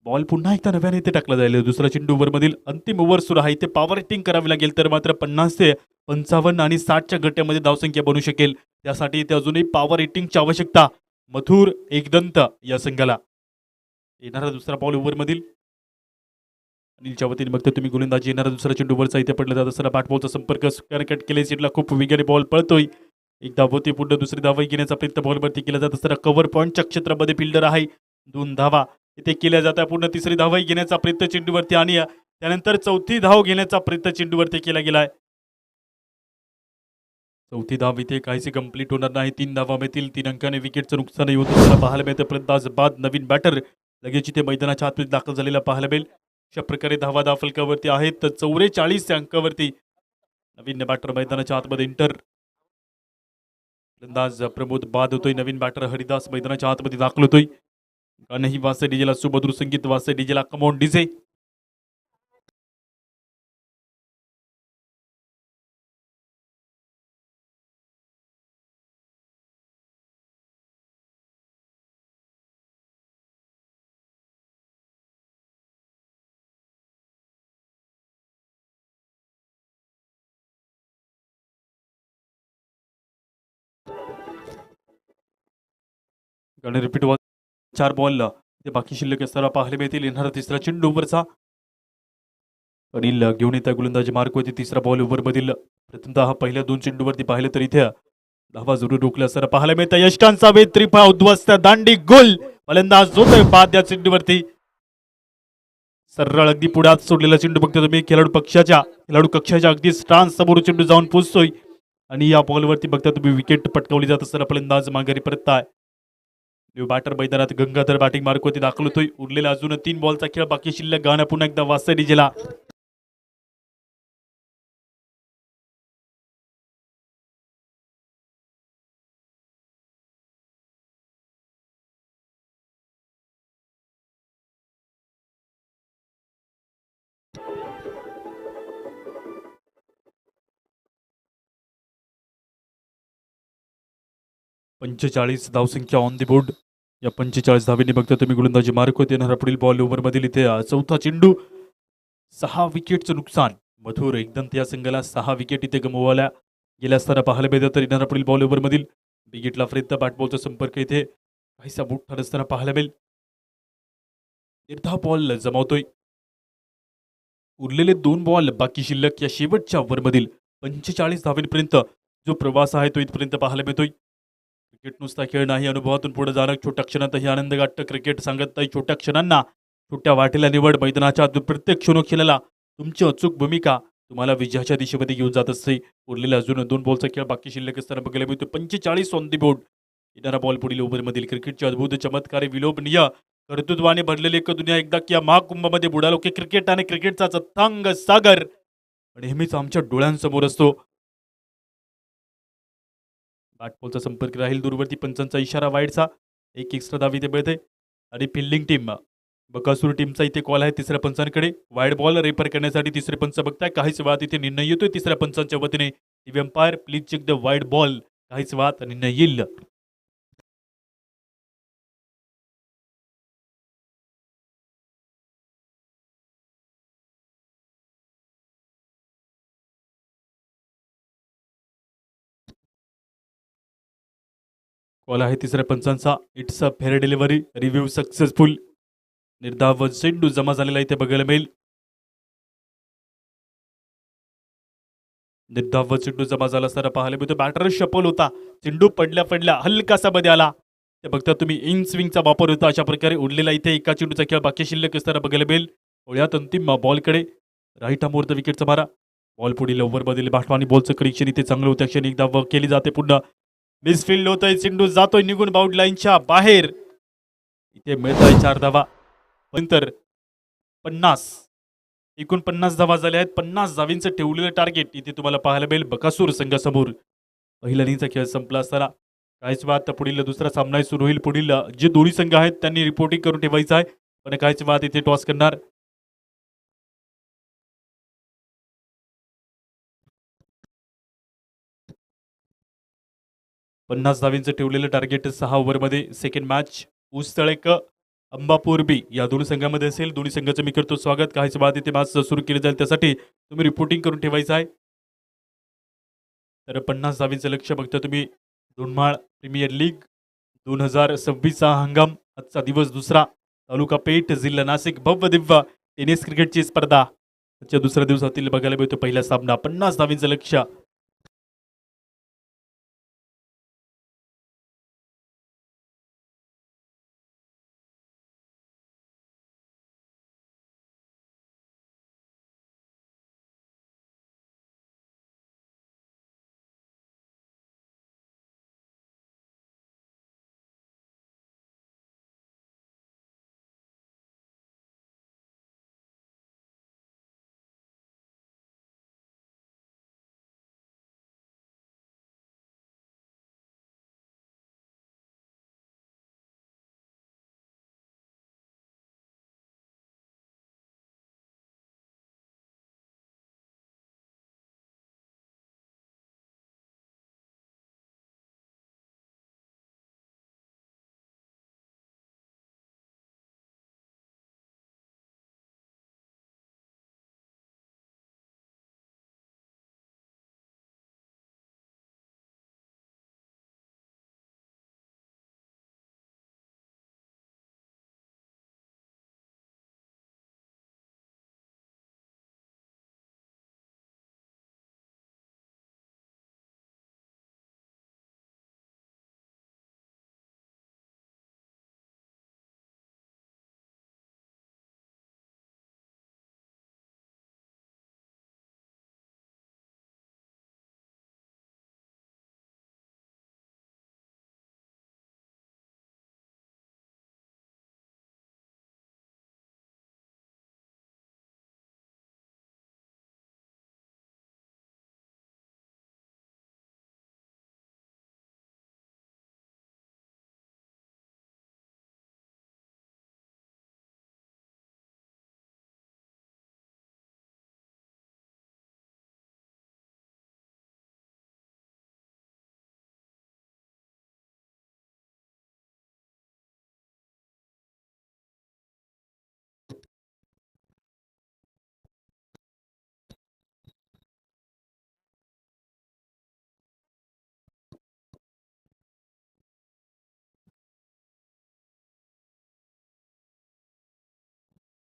बॉल पुन्हा एकदा नव्याने इथे टाकला जाईल. दुसरा चेंडू ओव्हरमधील अंतिम ओव्हर सुरू आहे. इथे पॉवर हिटिंग करावी लागेल तर मात्र 50 ते 55 आणि 60च्या गट्ट्यामध्ये धावसंख्या बनू शकेल. त्यासाठी इथे अजूनही पॉवर हिटिंगची आवश्यकता मथुर एकदंत या संघाला. येणारा दुसरा बॉल ओव्हरमधील अनिलच्या वतीने बघता तुम्ही गोलंदाजी. येणारा दुसरा चेंडू ओव्हरचा इथे पडला जात असताना बॉलचा संपर्क कट केले. सीटला खूप वेगाने बॉल पळतोय. एक धावती पुढे दुसरी धावा घेण्याचा प्रयत्न बॉलवरती केला जात असताना कव्हर पॉईंटच्या क्षेत्रामध्ये फिल्डर आहे. 2 धावा इथे केल्या जातात. पूर्ण तिसरी धावा घेण्याचा प्रयत्न चेंडूवरती आणि त्यानंतर चौथी धाव घेण्याचा प्रयत्न चेंडूवरती केला गेलाय. चौथी धाव इथे काहीशी कंप्लीट होणार नाही. 3 धावा मिळतील. 3 अंकाने विकेटचं नुकसानही होत असताना पाहायला मिळतं. फलंदाज बाद नवीन बॅटर लगेच इथे मैदानाच्या आतमध्ये दाखल झालेला पाहायला मिळेल. अशा प्रकारे धावा फलकावरती आहेत. तर 44 अंकावरती नवीन बॅटर मैदानाच्या आतमध्ये इंटर. फलंदाज प्रमोद बाद होतोय. नवीन बॅटर हरिदास मैदानाच्या आतमध्ये दाखल होतोय. गाणंही वाजतंय डीजेला. सुमधुर संगीत वाजतंय डीजेला. Come on DJ. गाणं रिपीट 4 बॉल ते बाकी शिल्लक असताना पाहायला मिळतील. येणारा तिसरा चेंडू ओव्हरचा अनिल घेऊन येत्या गोलंदाजी मार्क होती. तिसरा बॉल ओव्हरमधील प्रथमतः पहिल्या 2 चेंडूवरती पाहिलं तर इथे धावा जरूर रोखल्या असताना पाहायला मिळतं. यष्टांचा वेध त्रिफा उद्ध्वस्त दांडी गोल. फलंदाज होतोय बाद या चेंडूवरती. सरळ अगदी पुढ्यात सोडलेला चेंडू बघता तुम्ही. खेळाडू कक्षाच्या अगदी स्टान्स समोर चेंडू जाऊन पोहोचतोय आणि या बॉलवरती बघता तुम्ही विकेट पटकावली जात असताना फलंदाज माघारी परतताय. बॅटर मैदानात गंगाधर बॅटिंग मार्क होती दाखल होतोय. उरलेला अजून 3 बॉलचा खेळ बाकी शिल्लक. गाणं पुन्हा एकदा वाजतंय डीजेला. पंचेचाळीस धावसंख्या ऑन दी बोर्ड. या 45 धावेने बघता तुम्ही गोलंदाजी मार्क होते. येणारा पुढील बॉल ओव्हरमधील इथे चौथा चेंडू. 6 विकेटचं नुकसान. मथुर एकदम या संघाला 6 विकेट इथे गमवल्या गेल्या असताना पाहायला मिळतं. तर येणारा पुढील बॉल ओव्हरमधील विकेटला प्रयत्न बॅटबॉलचा संपर्क इथे काहीसा मोठा नसताना पाहायला मिळेल. 13 बॉल जमावतोय. उरलेले 2 बॉल बाकी शिल्लक. या शेवटच्या ओव्हरमधील 45 धावेपर्यंत जो प्रवास आहे तो इथपर्यंत पाहायला मिळतोय. क्रिकेट नुसता खेळ नाही. अनुभवातून पुढे जाणं. छोट्या क्षणातही आनंद गाठतं क्रिकेट. सांगत नाही छोट्या क्षणांना छोट्या वाटेला निवड. मैदानाच्या प्रत्येक क्षणोक्षणाला तुमची अचूक भूमिका तुम्हाला विजयाच्या दिशेमध्ये घेऊन जात असते. उरलेला अजून 2 बॉलचा खेळ बाकी शिल्लक असताना बघायला मिळतो. 45 ऑन दी बोर्ड. येणारा बॉल पुढील ओव्हरमधील क्रिकेटचे अद्भुत चमत्कारी विलोभनीय कर्तृत्वाने भरलेली एक दुनिया एकदा की या महाकुंभामध्ये बुडालो की क्रिकेट आणि क्रिकेटचा चथांग सागर नेहमीच आमच्या डोळ्यांसमोर असतो. बॅटबॉलचा संपर्क राहील. दूरवरती पंचांचा इशारा वाईडचा. एक एक्स्ट्रा धाव इथे मिळते आणि फिल्डिंग टीम बकासूर टीमचा इथे कॉल आहे तिसऱ्या पंचांकडे. वाईड बॉल रेफर करण्यासाठी तिसरे पंच बघताय. काहीच वेळात इथे निर्णय येतोय तिसऱ्या पंचांच्या वतीने. TV umpire please check the wide ball. काहीच वेळात निर्णय येईल. कॉल आहे तिसऱ्या पंचांचा. It's a fair delivery. Review successful. निर्धाव चेंडू जमा झालेला इथे बघायला मिळेल. निर्धाव चेंडू जमा झाला असताना पाहायला मिळतो. बॅटर शपल होता. चेंडू पडल्या हलकासा मध्ये आला. ते बघता तुम्ही इन स्विंगचा वापर होता. अशा प्रकारे उडलेला इथे एका चेंडूचा खेळ बाकी शिल्लक असताना बघायला मिळेल. ओळ्यात अंतिम बॉलकडे राईट आमोर्थ विकेटचा मारा. बॉल पुढील ओव्हरमधील आणि बॉलचं कनेक्शन इथे चांगलं होतं. क्षणी एकदा केली जाते. पुन्हा मिसफिल्ड होतोय. चेंडू जातोय निघून बाउंड लाईनच्या बाहेर. इथे मिळत आहे 4 धावा. नंतर 50 एकूण 50 धावा झाल्या आहेत. 50 धावींचं ठेवलेलं टार्गेट इथे तुम्हाला पाहायला मिळेल बकासूर संघासमोर. पहिला इनिंगचा खेळ संपला असताना काहीच वाद पुढील दुसरा सामना सुरू होईल. पुढील जे दोन्ही संघ आहेत त्यांनी रिपोर्टिंग करून ठेवायचं आहे. पण काहीच वाद इथे टॉस करणार. पन्नास धावींचं ठेवलेलं टार्गेट 6 ओव्हरमध्ये. सेकंड मॅच ऊस तळेक अंबापूर बी या दोन्ही संघामध्ये असेल. दोन्ही संघाचं मी करतो स्वागत. काहीच बाद इथे मॅच सुरू केली जाईल त्यासाठी तुम्ही रिपोर्टिंग करून ठेवायचं आहे. तर 50 धावींचं लक्ष बघता तुम्ही. दोनमाळ प्रीमियर लीग 2026 चा हंगाम. आजचा दिवस दुसरा. तालुका पेठ जिल्हा नाशिक भव्य दिव्य टेनिस क्रिकेटची स्पर्धा. आजच्या दुसऱ्या दिवसातील बघायला मिळतो पहिला सामना. 50 धावींचं लक्ष.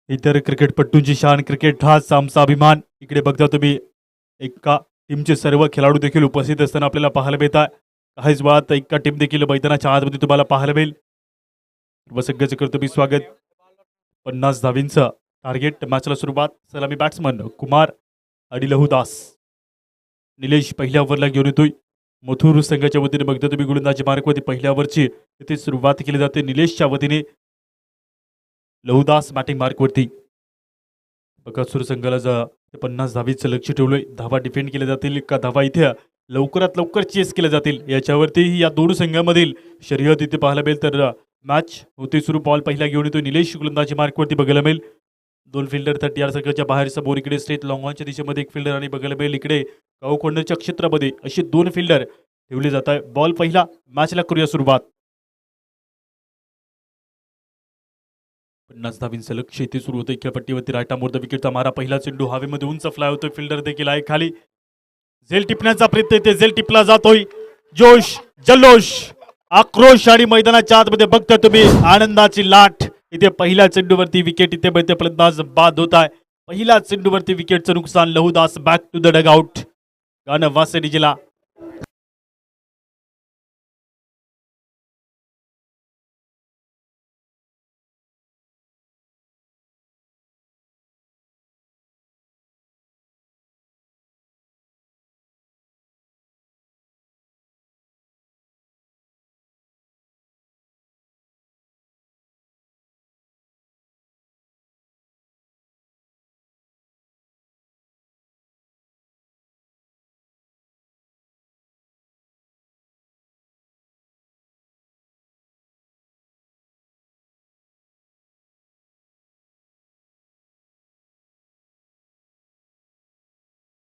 इतर क्रिकेटपट्टूंची शान. क्रिकेट हाच आमचा अभिमान. इकडे बघता तुम्ही एका टीमचे सर्व खेळाडू देखील उपस्थित असताना आपल्याला पाहायला मिळतात. काहीच वेळात एका टीम देखील मैदानाच्या आतमध्ये तुम्हाला पाहायला मिळेल. सर्व संघाचं करतो मी स्वागत. 50 धावींचं टार्गेट. मॅचला सुरुवात. सलामी बॅट्समन कुमार आणि लहुदास. निलेश पहिल्या ओव्हरला घेऊन येतोय. मथुर संघाच्या वतीने बघता तुम्ही गोलंदाजी मार्कवरती पहिल्या ओव्हरची तिथे सुरुवात केली जाते. निलेशच्या वतीने लहुदास बॅटिंग मार्कवरती. बकासूर संघाला 50 धावीचं लक्ष ठेवलंय. धावा डिफेंड केल्या जातील का धावा इथे लवकरात लवकर चेस केल्या जातील याच्यावरती या दोन संघामधील शर्यत इथे पाहायला मिळेल. तर मॅच होते सुरू. बॉल पहिला घेऊन येतो निलेश गोलंदाजी मार्कवरती बघायला मिळेल. दोन फिल्डर 30 संघाच्या बाहेर समोर. इकडे स्ट्रेट लॉंग ऑनच्या दिशेमध्ये एक फिल्डर आणि बघायला मिळेल इकडे गाव कोंडरच्या क्षेत्रामध्ये असे दोन फिल्डर ठेवले जात आहे. बॉल पहिला. मॅचला करूया सुरुवात. 50 धावींचं लक्ष इथे सुरू होतं. खेळपट्टीवरती राईट आर्म द विकेटचा मारा. पहिला चेंडू हवेमध्ये उंच फ्लाय होतोय. फिल्डर देखील आहे खाली. झेल टिपण्याचा प्रयत्न इथे. झेल टिपला जातोय. जोश, जल्लोष, आक्रोश आणि मैदानाच्या आतमध्ये बघता तुम्ही आनंदाची लाट. इथे पहिल्या चेंडूवरती विकेट. इथे बघते फलंदाज बाद होत आहे. पहिल्या चेंडूवरती विकेटचं नुकसान. लहुदास बॅक टू द डगआउट. गाणं वासे डीजेला.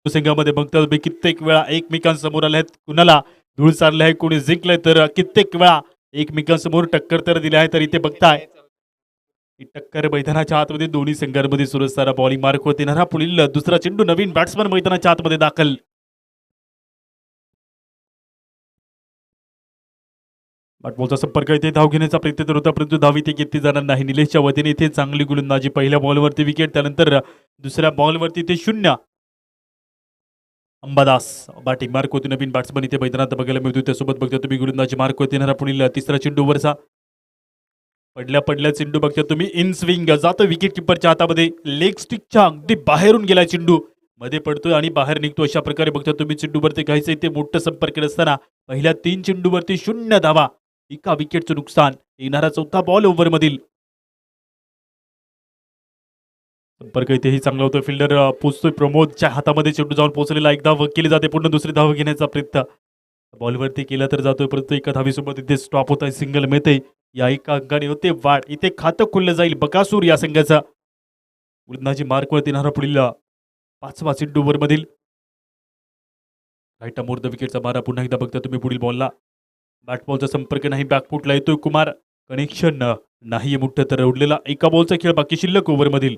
संघामध्ये बघता तुम्ही कित्येक वेळा एकमेकांसमोर आले आहेत. कुणाला धूळ चारले आहे, कोणी जिंकलंय तर कित्येक वेळा एकमेकांसमोर टक्कर तर दिली आहे. तर इथे बघताय ही टक्कर मैदानाच्या आतमध्ये दोन्ही संघांमध्ये सुरू असताना बॉलिंग मार्क होते ना पुढील दुसरा चेंडू नवीन बॅट्समन मैदानाच्या आतमध्ये दाखल. बॉलचा संपर्क इथे धाव घेण्याचा प्रयत्न करत होता परंतु धाव इथे घेतली जाणार नाही. निलेशच्या वतीने इथे चांगली गोलंदाजी. पहिल्या बॉलवरती विकेट, त्यानंतर दुसऱ्या बॉलवरती इथे 0. अंबादास बॅटिंग मार्क होती. नवीन बॅट्समन इथे मैदानात बघायला मिळतो. त्यासोबत बघता तुम्ही गोलंदाजी मार्क होते ना पुढील तिसरा चेंडू वरचा पडल्या चेंडू बघता तुम्ही इन स्विंग जातो विकेट किपरच्या हातामध्ये. लेग स्टिकच्या अगदी बाहेरून गेला चेंडू, मध्ये पडतोय आणि बाहेर निघतो. अशा प्रकारे बघता तुम्ही चेंडूवरती घ्यायचं इथे मोठं संपर्क नसताना पहिल्या 3 चेंडूवरती 0 धावा, एका विकेटचं नुकसान. येणारा चौथा बॉल ओव्हर मधील संपर्क इथेही चांगला होतो. फिल्डर पोचतोय, प्रमोदच्या हातामध्ये चेंडू जाऊन पोहोचलेला. एक धाव केली जाते, पूर्ण दुसरी धाव घेण्याचा प्रयत्न बॉलवरती केला तर जातोय परंतु एका धावीसोबत इथे स्टॉप होत आहे. सिंगल मिळते. या एका अंकाने होते वाढ. इथे खातं खुललं जाईल बकासूर या संघाचा. गोलंदाजी मार्कवरती येणारा पुढील 5वा चेंडू ओव्हर मधील राईट अमोर द विकेटचा मारा. पुन्हा एकदा बघता तुम्ही पुढील बॉलला बॅटबॉलचा संपर्क नाही. बॅकफुटला येतोय कुमार, कनेक्शन नाही मोठं तर उडलेला एका बॉलचा खेळ बाकी शिल्लक ओव्हर मधील.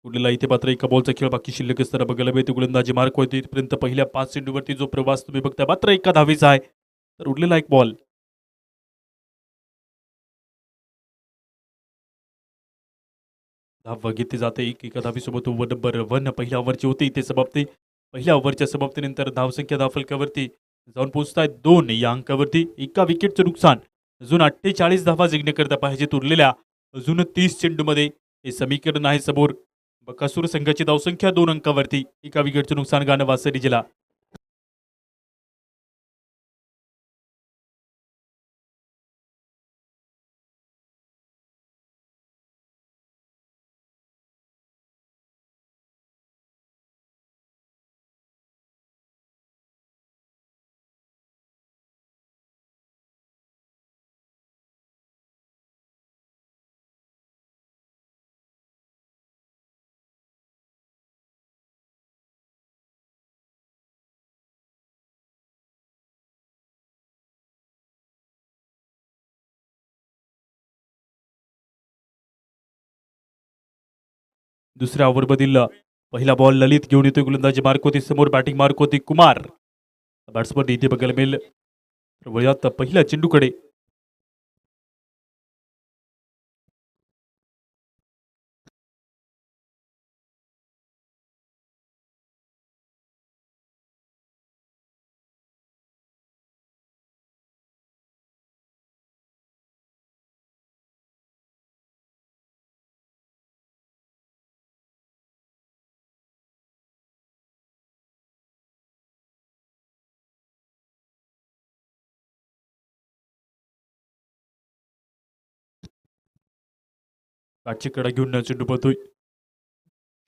उडलेला इथे मात्र एका बॉलचा खेळ बाकी शिल्लक असताना बघायला मिळते. गोलंदाजी मार्क होते इथपर्यंत पहिल्या 5 चेंडूवरती जो प्रवास तुम्ही बघता मात्र एका धावेचा आहे तर उडलेला एक बॉल. धाव घेतली जाते एका धावीसोबत. ओव्हर नंबर 1 पहिल्या ओव्हरची होती इथे समाप्ती. पहिल्या ओव्हरच्या समाप्तीनंतर धावसंख्या धावफलकावरती जाऊन पोहोचतायत 2 या अंकावरती. एका विकेटचं नुकसान. अजून 48 धावा जिंकण्याकरता पाहिजेत उरलेल्या अजून 30 चेंडूमध्ये. हे समीकरण आहे समोर. बकासूर संघाची धावसंख्या 2 अंकावरती, एका विकेटचं नुकसान. गाणं वासरी जिल्हा. दुसऱ्या ओव्हरमधील पहिला बॉल ललित घेऊन येतोय. गोलंदाजी मार्क होती समोर. बॅटिंग मार्क होती कुमार. बॅट्समन इथे बघायला मिळेल. वयात पहिल्या चेंडूकडे बॅटची कडा घेऊन चेंडू पळतोय.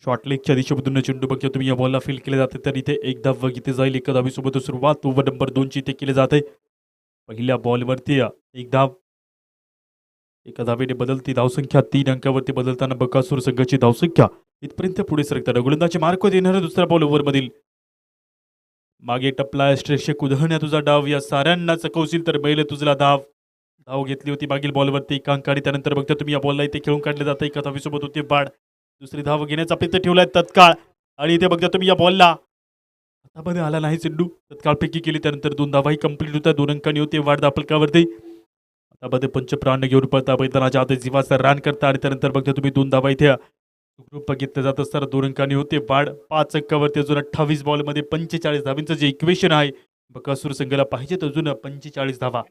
शॉर्ट लेगच्या दिशेमधून चेंडू बघतो तुम्ही. या बॉलला फील केले जाते तर इथे एक धाव इथे जाईल. एका धावीसोबत सुरुवात ओव्हर नंबर 2 ची इथे केली जाते. पहिल्या बॉलवरती एक धाव, एका धावेने बदलती धावसंख्या 3 अंकावरती बदलताना बकासूर संघाची धावसंख्या इथपर्यंत पुढे सरकताना गोलंदाजी मार्क देणारा दुसरा बॉल ओव्हर मधील. मागे टपला स्ट्रेक्ष कुदहण्या तुझा डाव. या साऱ्यांना चकवशील तर बैल तुझला धाव. धाव घेतली होती मागील बॉलवरती एका अंकाने. त्यानंतर बघता तुम्ही या बॉलला इथे खेळून काढले जाते. एका धावीसोबत होते बाड. दुसरी धाव घेण्याचा प्रयत्न ठेवलाय तत्काळ आणि इथे बघता तुम्ही या बॉलला हातामध्ये आला नाही चेंडू. तत्काळ पैकी केली त्यानंतर 2 धावाही कंप्लीट होत्या. 2 अंकांनी होते वाढ दाफलकावरती. हातामध्ये पंचप्राण घेऊन पळता मैदानाच्या आत जीवाचा रान करता आणि त्यानंतर बघता तुम्ही 2 धावा इथे ग्रुप घेतलं जात असताना 2 अंकांनी होते वाढ. 5 अंकावरती अजून 28 बॉलमध्ये 45 धावांचं जे इक्वेशन आहे बकासूर संघाला पाहिजेत अजून 45 धावा.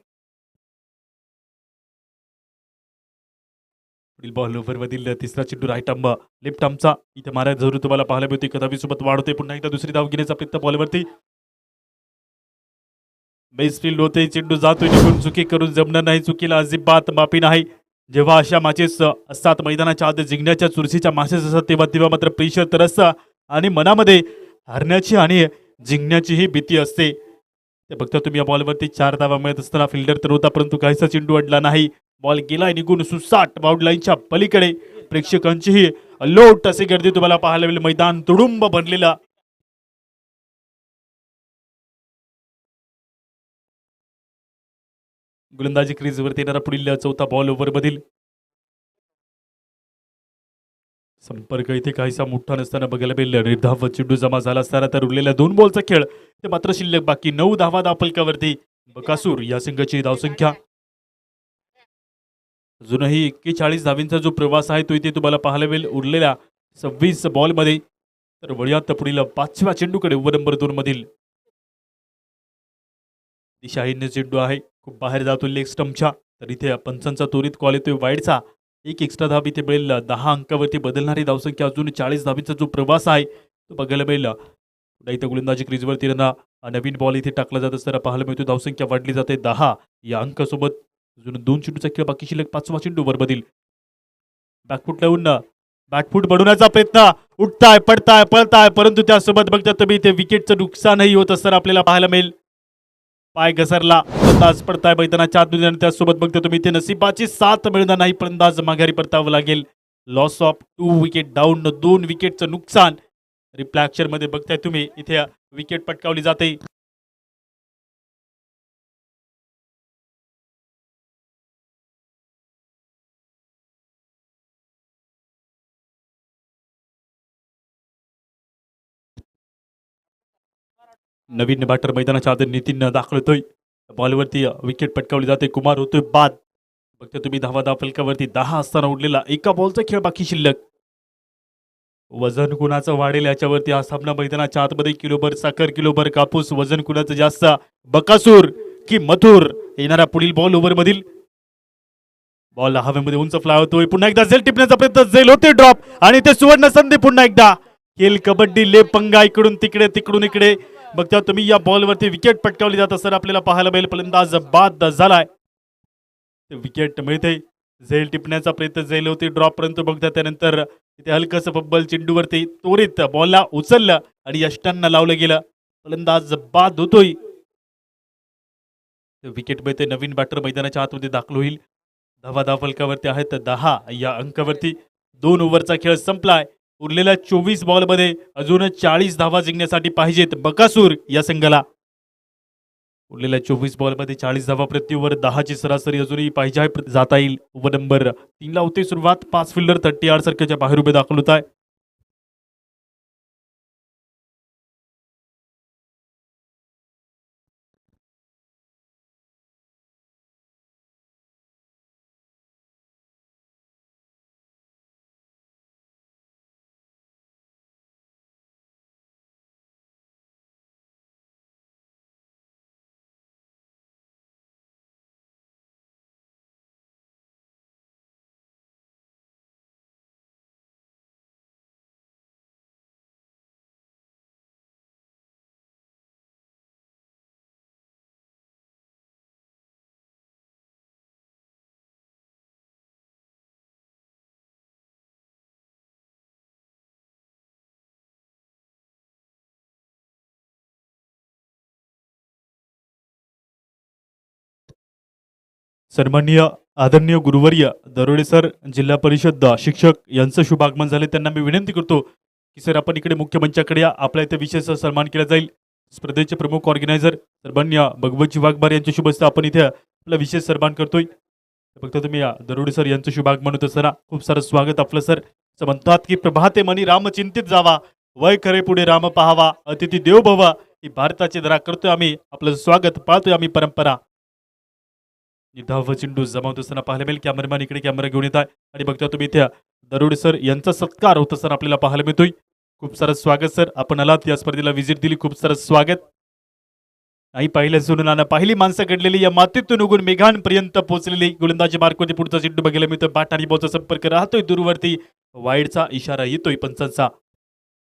पुढील बॉल ओव्हर मधील तिसरा चेंडू राईट आर्म लेफ्ट आर्मचा इथे मारा जरूर तुम्हाला पाहायला मिळते. कदापि सोबत वाढवते. पुन्हा एकदा दुसरी धाव घेण्याचा प्रयत्न बॉलवरती. बेस फील्ड होते. चेंडू जातोय निघून. चुकी करून जमणार नाही. चुकीला अजिबात माफी नाही. जेव्हा अशा मॅचेस असतात मैदानाच्या आत जिंकण्याच्या चुरशीच्या मॅचेस असतात तेव्हा तेव्हा मात्र प्रेशर तर असतं आणि मनामध्ये हरण्याची आणि जिंकण्याची ही भीती असते. ते बघता तुम्ही या बॉलवरती 4 धावा मिळत असताना फिल्डर तर होता परंतु काहीसा चेंडू अडला नाही. बॉल गेलाय निघून सुसाट बाउंड लाईनच्या पलीकडे. प्रेक्षकांचीही लोट असे गर्दी तुम्हाला पाहायला मिळेल. मैदान तुडुंब बनलेला गोलंदाजी क्रीजवरती येणारा पुढील चौथा बॉल ओव्हरमधील संपर्क इथे काहीसा मोठा नसताना बघायला मिळेल. निर्धाव चेंडू जमा झाला असताना तर उरलेल्या 2 बॉलचा खेळ ते मात्र शिल्लक बाकी 9 धावा दाफलकावरती बकासूर या संघाची धावसंख्या अजूनही 41 धावींचा जो प्रवास आहे तो इथे तुम्हाला पाहायला मिळेल उरलेल्या 26 बॉलमध्ये. तर वळूयात पुढील 5व्या चेंडूकडे ओव्हर नंबर 2 मधील दिशाहीन चेंडू आहे खूप बाहेर जातो लेग स्टंपच्या. तर इथे पंचांचा त्वरित कॉल येतोय वाईडचा. एक एक्स्ट्रा धाव इथे मिळेल. 10 अंकावरती बदलणारी धावसंख्या अजून 40 धावींचा जो प्रवास आहे तो बघायला मिळेल. पुन्हा इथे गोलंदाजी क्रीजवरती नवीन बॉल इथे टाकला जात असताना पाहायला मिळतो. धावसंख्या वाढली जाते 10 या अंकासोबत. अजून 2 चेंडूचा खेळ बाकी शिल्लक. 5वा चेंडू ओव्हरमधील बॅकफूट लावून बॅकफूट बनवण्याचा प्रयत्न. उठताय पडताय पळताय परंतु त्यासोबत बघता तुम्ही इथे विकेटचं नुकसानही होत असताना आपल्याला पाहायला मिळेल. पाय घसरला फलंदाज पडताय मैदानाच्या आतमध्ये आणि त्यासोबत बघता तुम्ही इथे नशिबाची साथ मिळणार नाही. फलंदाज माघारी परतावं लागेल. Loss of 2 wicket down. 2 विकेटचं नुकसान. रिप्लाय अक्षरमध्ये बघताय तुम्ही इथे विकेट पटकावली जाते. नवीन बॅटर मैदानाच्या आत नितीन दाखल होतोय. बॉलवरती विकेट पटकावली जाते. कुमार होतोय बाद. बघता तुम्ही धावा फलकावरती 10 असताना उडलेला एका बॉलचा खेळ बाकी शिल्लक. वजन कुणाचं वाढेल याच्यावरती हा सामना मैदानाच्या आतमध्ये. किलोभर साखर किलोभर कापूस वजन कुणाचं जास्त बकासूर की मथुर. येणारा पुढील बॉल ओव्हरमधील बॉल हवेमध्ये उंच फ्लाय होतोय. पुन्हा एकदा झेल टिपण्याचा प्रयत्न. झेल होते ड्रॉप आणि ते सुवर्ण संधी पुन्हा एकदा. खेल कबड्डी ले पंगा इकडून तिकडे तिकडून इकडे. बघता तुम्ही या बॉलवरती विकेट पटकावली जात असताना आपल्याला पाहायला मिळेल. फलंदाज बाद झालाय. विकेट मिळते. झेल टिपण्याचा प्रयत्न. झेल होती ड्रॉप परंतु बघता त्यानंतर इथे हलकस फब्बल चेंडूवरती त्वरित बॉलला उचललं आणि यष्टांना लावलं गेलं. फलंदाज बाद होतोय. विकेट मिळते. नवीन बॅटर मैदानाच्या आतमध्ये दाखल होईल. धावा फलकावरती आहेत 10 या अंकावरती. 2 ओव्हरचा खेळ संपलाय. उरलेल्या 24 बॉलमध्ये अजून 40 धावा जिंकण्यासाठी पाहिजेत बकासूर या संघाला. उरलेल्या 24 बॉलमध्ये 40 धावा प्रति ओव्हर. 10ची सरासरी अजूनही पाहिजे जाता येईल. ओव्हर नंबर 3 ला होते सुरुवात. 5 फिल्डर 38 सर्कलच्या बाहेर उभे दाखल होत आहे. सन्माननीय आदरणीय गुरुवर्य दरोडे सर, जिल्हा परिषद शिक्षक यांचं शुभ आगमन झाले. त्यांना मी विनंती करतो की सर आपण इकडे मुख्य मंचाकडे या. आपल्या इथे विशेष सन्मान केला जाईल. स्पर्धेचे प्रमुख ऑर्गनायझर सन्माननीय भगवतजी वाघमारे यांच्या शुभ हस्ते आपण इथे आपला विशेष सन्मान करतोय. बघता तुम्ही दरोडे सर यांचं शुभ आगमन होतं. सर खूप सारं स्वागत आपलं सर. म्हणतात की प्रभाते मनी राम चिंतित जावा, वय खरे पुढे राम पाहावा, अतिथी देव भव. ही भारताची दरा करतोय आम्ही. आपलं स्वागत पाहतोय आम्ही परंपरा. धाव चेंडू जमावत असताना पाहायला मिळेल. कॅमेरामॅन इकडे कॅमेरा घेऊन येत आहे आणि बघता तुम्ही इथे दरोडे सर यांचा सत्कार होत असताना आपल्याला पाहायला मिळतोय. खूप सारं स्वागत सर. आपण आलात या स्पर्धेला व्हिजिट दिली. खूप सारं स्वागत. नाही पाहिलं सोडून आणा. पहिली माणसं घडलेली या मातीतून उगून मेघांपर्यंत पोहोचलेली. गोलंदाजी मार्कवरती पुढचा चेंडू बघायला मिळतोय. बॅट आणि बॉलचा संपर्क राहतोय दूरवरती. वाईडचा इशारा येतोय पंचांचा.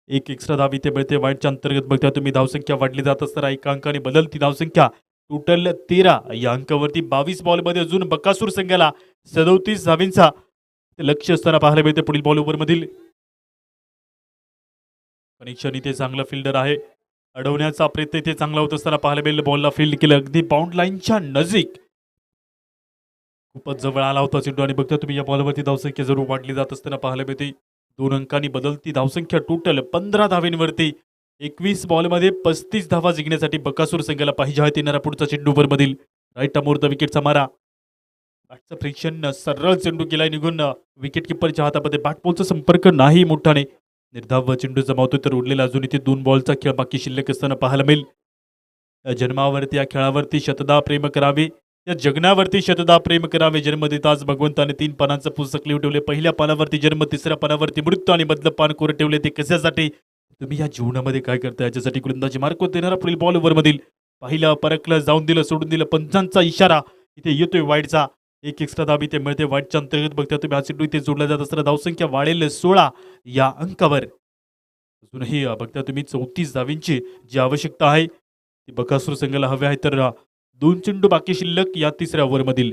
एक एक्स्ट्रा धाव इथे मिळते वाईडच्या अंतर्गत. बघता तुम्ही धावसंख्या वाढली जात असताना एका अंकाने बदलती धावसंख्या. टोटल 13 या अंकावरती. 22 बॉलमध्ये अजून बकासूर संघाला 37 धावींचा लक्ष असताना पाहायला मिळते. पुढील बॉल ओव्हर मधील कनेक्शन इथे चांगला फिल्डर आहे. अडवण्याचा प्रयत्न इथे चांगला होत असताना पाहायला मिळेल. बॉलला फील्ड केलं अगदी बाउंड लाईनच्या नजीक. खूपच जवळ आला होता चेंडू आणि बघता तुम्ही या बॉलवरती धावसंख्या जरूर वाढली जात असताना पाहायला मिळते. 2 अंकांनी बदलती धावसंख्या. टोटल 15 धावींवरती. 21 बॉलमध्ये 35 धावा जिंकण्यासाठी बकासूर संघाला पाहिजे आहेत. येणारा पुढचा चेंडू ओव्हर मधील राईट अमोर द विकेटचा मारा. बॅटचं फ्रिक्शन सरळ चेंडू गेलाय निघून विकेट किपरच्या हातामध्ये. बॅट बॉलचा संपर्क नाही मोठाने. निर्धाव चेंडू जमावतो तर उरलेला अजून इथे 2 बॉलचा खेळ बाकी शिल्लक असताना पाहायला मिळेल. या जन्मावरती या खेळावरती शतदा प्रेम करावे, या जगण्यावरती शतदा प्रेम करावे. जन्म देताच भगवंताने 3 पानांचं पुस्तक लिहून ठेवले. पहिल्या पानावरती जन्म, तिसऱ्या पानावरती मृत्यू आणि मधलं पान कोरं ठेवले. ते कशासाठी? तुम्ही या जीवनामध्ये काय करता याच्यासाठी. गोलंदाजी मार्क देणारा पुढील बॉल ओव्हरमधील पाहिलं, परकलं, जाऊन दिलं, सोडून दिलं. पंचांचा इशारा इथे येतोय वाईडचा. एक एक्स्ट्रा धाब इथे मिळते वाईटच्या अंतर्गत. बघता तुम्ही हा चेंडू इथे जोडला जात असताना धावसंख्या वाढेल 16 या अंकावर. अजूनही बघता तुम्ही 34 धावींची जी आवश्यकता आहे ती बकासूर संघाला हवी आहे. तर 2 चेंडू बाकी शिल्लक या तिसऱ्या ओव्हरमधील.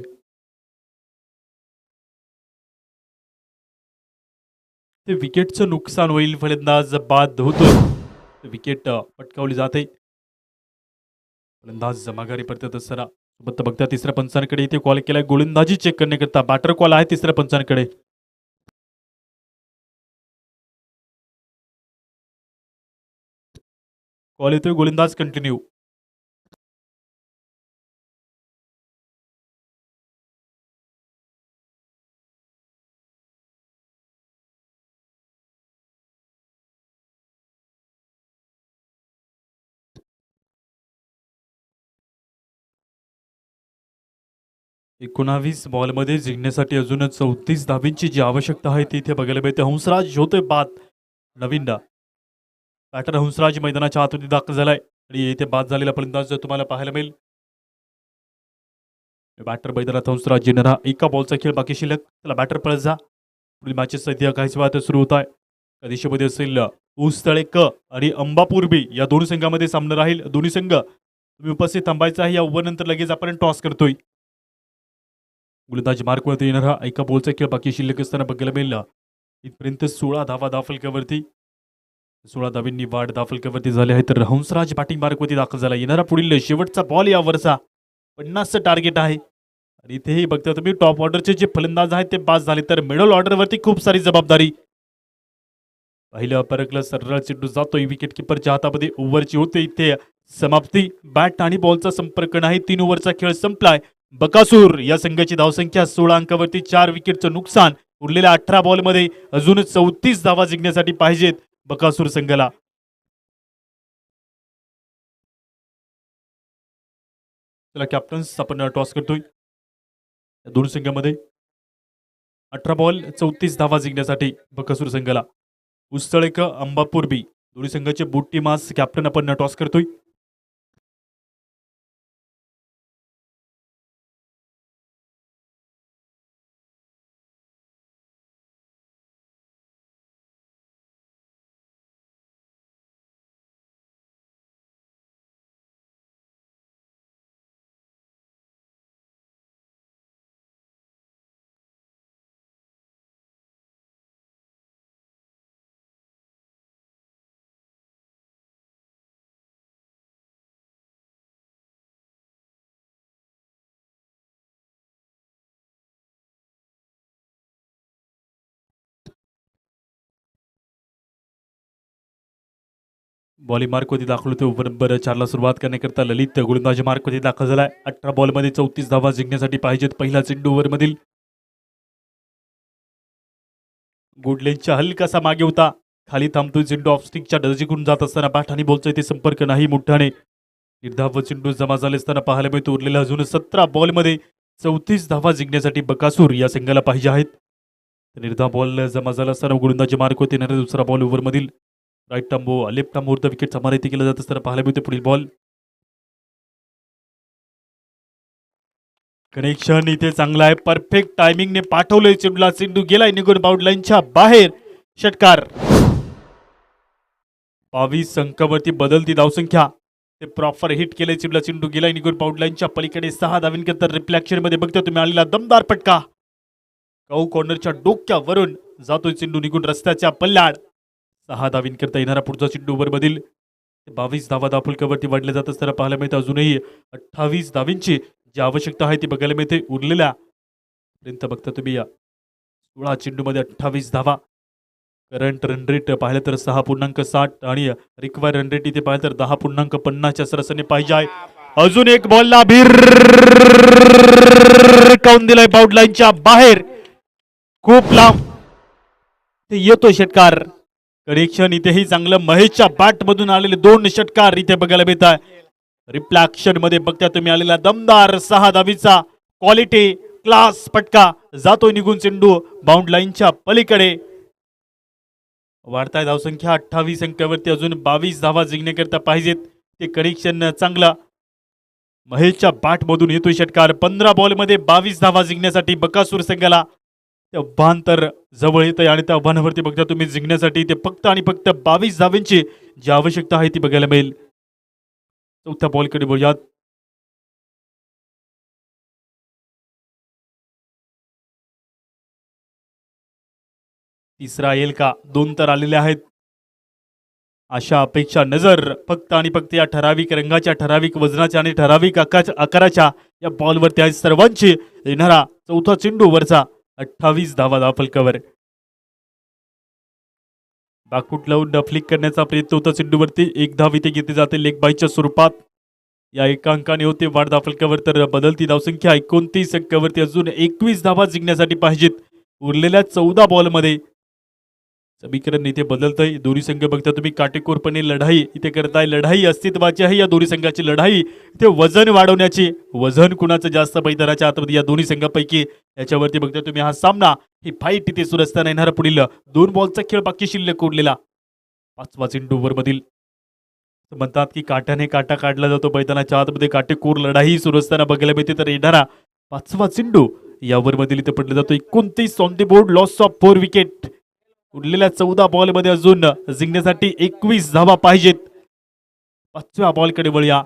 ते विकेटचं नुकसान होईल, फलंदाज बाद होतो. विकेट पटकावली जाते. फलंदाज माघारी परतत असताना सोबत बघता तिसऱ्या पंचांकडे इथे कॉल केलाय गोलंदाजी चेक करण्याकरता. बॅटर कॉल आहे तिसऱ्या पंचांकडे. कॉल येतोय गोलंदाज कंटिन्यू. एकोणावीस बॉलमध्ये जिंकण्यासाठी अजून 34 धावींची जी आवश्यकता आहे ती इथे बघायला मिळते. हंसराज होतोय बाद. नवीन बॅटर हंसराज मैदानाच्या आतमध्ये दाखल झालाय आणि इथे बाद झालेला फलंदाज तुम्हाला पाहायला मिळेल. बॅटर मैदानात हंसराज येणारा. एका बॉलचा खेळ बाकी शिल्लक. त्याला बॅटर पळत जा. पुढील मॅचेस सध्या काहीच वाद सुरू होत आहे. देशामध्ये असेल ऊसतळे क आणि अंबापूर बी या दोन्ही संघामध्ये सामना राहील. दोन्ही संघ तुम्ही उपस्थित थांबायचा आहे. या ओव्हरनंतर लगेच आपण टॉस करतोय. गोलंदाज मार्कवरती येणारा एका बॉलचा खेळ बाकी शिल्लक असताना बघायला मिळेल. इथपर्यंत 16 धावा दाफलकावरती. 16 धावींनी वाढ दाफलकावरती झाली आहे. तर हंसराज बॅटिंग मार्कवरती दाखल झाला. येणारा पुढील शेवटचा बॉल यावरचा 50चं टार्गेट आहे. आणि इथेही बघता तुम्ही टॉप ऑर्डरचे जे फलंदाज आहेत ते पास झाले. तर मिडल ऑर्डरवरती खूप सारी जबाबदारी. पहिलं परकलं, सरळ चेंडू जातोय विकेट किपरच्या हातामध्ये. ओव्हरची होते इथे समाप्ती. बॅट आणि बॉलचा संपर्क नाही. 3 ओव्हरचा खेळ संपलाय. बकासूर या संघाची धावसंख्या 16 अंकावरती. 4 विकेटचं नुकसान. उरलेल्या 18 बॉलमध्ये अजून 34 धावा जिंकण्यासाठी पाहिजेत बकासूर संघाला. चला कॅप्टन्स आपण टॉस करतोय. दोन संघामध्ये 18 बॉल 34 धावा जिंकण्यासाठी बकासूर संघाला. उस्तळेक अंबापूर बी दोन्ही संघाचे बुट्टी मास कॅप्टन आपण टॉस करतोय. बॉलिंग मार्कवरती दाखल होते. ओव्हर नंबर 4ला सुरुवात करण्याकरता ललित गोलंदाजी मार्कवरती दाखल झालाय. 18 बॉलमध्ये 34 धावा जिंकण्यासाठी पाहिजेत. पहिला चेंडू ओव्हरमधील गुडलेनच्या हलकासा मागे होता. खाली थांबतोय चेंडू ऑफस्टिकच्या डजीकडून जात असताना बॅट आणि बॉलचा इथे संपर्क नाही मोठ्याने. निर्धाव चेंडू जमा झाले असताना पाहायला मिळतो. उरलेला अजून 17 बॉलमध्ये 34 धावा जिंकण्यासाठी बकासूर या संघाला पाहिजे आहेत. निर्धाव बॉल जमा झाला असताना गोलंदाजी मार्क होते. दुसरा बॉल ओव्हरमधील राईट टांबो लेफ्ट टांबोवर विकेटचा मारा इथे केला जात असताना पाहायला मिळते. पुढील बॉल कनेक्शन इथे चांगला आहे. परफेक्ट टायमिंगने पाठवलंय चेंडूला. चेंडू गेलाय निघून बाउंड लाईनच्या बाहेर. षटकार. 22 अंकावरती बदलती धावसंख्या. ते प्रॉपर हिट केलंय चेंडूला. चेंडू गेलाय निघून बाउंड लाईनच्या पलीकडे. 6 धावींकरता रिफ्लॅक्शन मध्ये बघता तुम्ही आलेला दमदार फटका. काऊ कॉर्नरच्या डोक्यावरून जातोय चेंडू निघून रस्त्याच्या पल्ल्याड. 6 धावींकरता येणारा पुढचा चेंडू ओव्हरमधील 22 धावा दाफलकावरती वाढल्या जात असताना पाहायला मिळतं. अजूनही 28 धावींची जी आवश्यकता आहे ती बघायला मिळते. उरलेल्या पर्यंत बघता तुम्ही 16 चेंडूमध्ये 28 धावा. करंट रन रेट पाहिलं तर 6.60 आणि रिक्वायर रन रेट इथे पाहिलं तर 10.50 च्या सरसने पाहिजे आहे. अजून एक बॉलला काऊन दिलाय बाउंड लाईनच्या बाहेर, खूप लांब ते येतो षटकार. कनेक्शन इथेही चांगलं, महेशच्या बॅट मधून आलेले 2 षटकार इथे बघायला मिळत आहे. रिफ्लॅक्शन मध्ये बघता तुम्ही आलेला दमदार 6 धावीचा क्वालिटी क्लास फटका जातोय निघून. चेंडू बाउंड लाईनच्या पलीकडे. वाढताय धावसंख्या 28 अंकावरती, अजून 22 धावा जिंकण्याकरता पाहिजेत. ते कनेक्शन चांगला, महेशच्या बॅट मधून येतोय षटकार. 15 बॉल मध्ये 22 धावा जिंकण्यासाठी बकासूर संघाला ते आव्हान तर जवळ येत आहे आणि त्या आव्हानावरती बघता तुम्ही जिंकण्यासाठी ते फक्त आणि फक्त 22 धावांची जी आवश्यकता आहे ती बघायला मिळेल. चौथ्या बॉलकडे बोलूयात. तिसरा येईल का? 2 तर आलेले आहेत. अशा अपेक्षा, नजर फक्त आणि फक्त या ठराविक रंगाच्या, ठराविक वजनाच्या आणि ठराविक आकाराच्या या बॉलवरती आहे सर्वांची. येणारा चौथा चेंडू वरचा 28 धावा धावफलकावर. बाकूट लावून फ्लिक करण्याचा प्रयत्न होता चेंडूवरती. 1 धाव इथे घेतली जाते लेग बायच्या स्वरूपात. या एका अंकाने होते वाढ धावफलकावर. तर बदलती धावसंख्या 29 अंकावरती. अजून 21 धावा जिंकण्यासाठी पाहिजेत उरलेल्या 14 बॉलमध्ये. समीकरण इथे बदलतंय. दोन्ही संघ बघता तुम्ही काटेकोरपणे लढाई इथे करताय. लढाई अस्तित्वाची आहे या दोन्ही संघाची लढाई. इथे वजन वाढवण्याची, वजन कुणाचं जास्त मैदानाच्या आतमध्ये या दोन्ही संघापैकी याच्यावरती बघता तुम्ही हा सामना, ही फाईट इथे सुरू असताना येणारा पुढील 2 बॉलचा खेळ बाकी शिल्लक उरलेला. 5वा चेंडू ओव्हरमधील म्हणतात की काट्याने काटा काढला जातो मैदानाच्या आतमध्ये. काटेकोर लढाई सुरू असताना बघायला मिळते. तर येणारा 5वा चेंडू या ओव्हरमधील इथे पडला जातो. 29 on the board, loss of 4 wicket. उरलेल्या 14 बॉलमध्ये अजून जिंकण्यासाठी 21 धावा पाहिजेत. 5व्या बॉलकडे वळूया.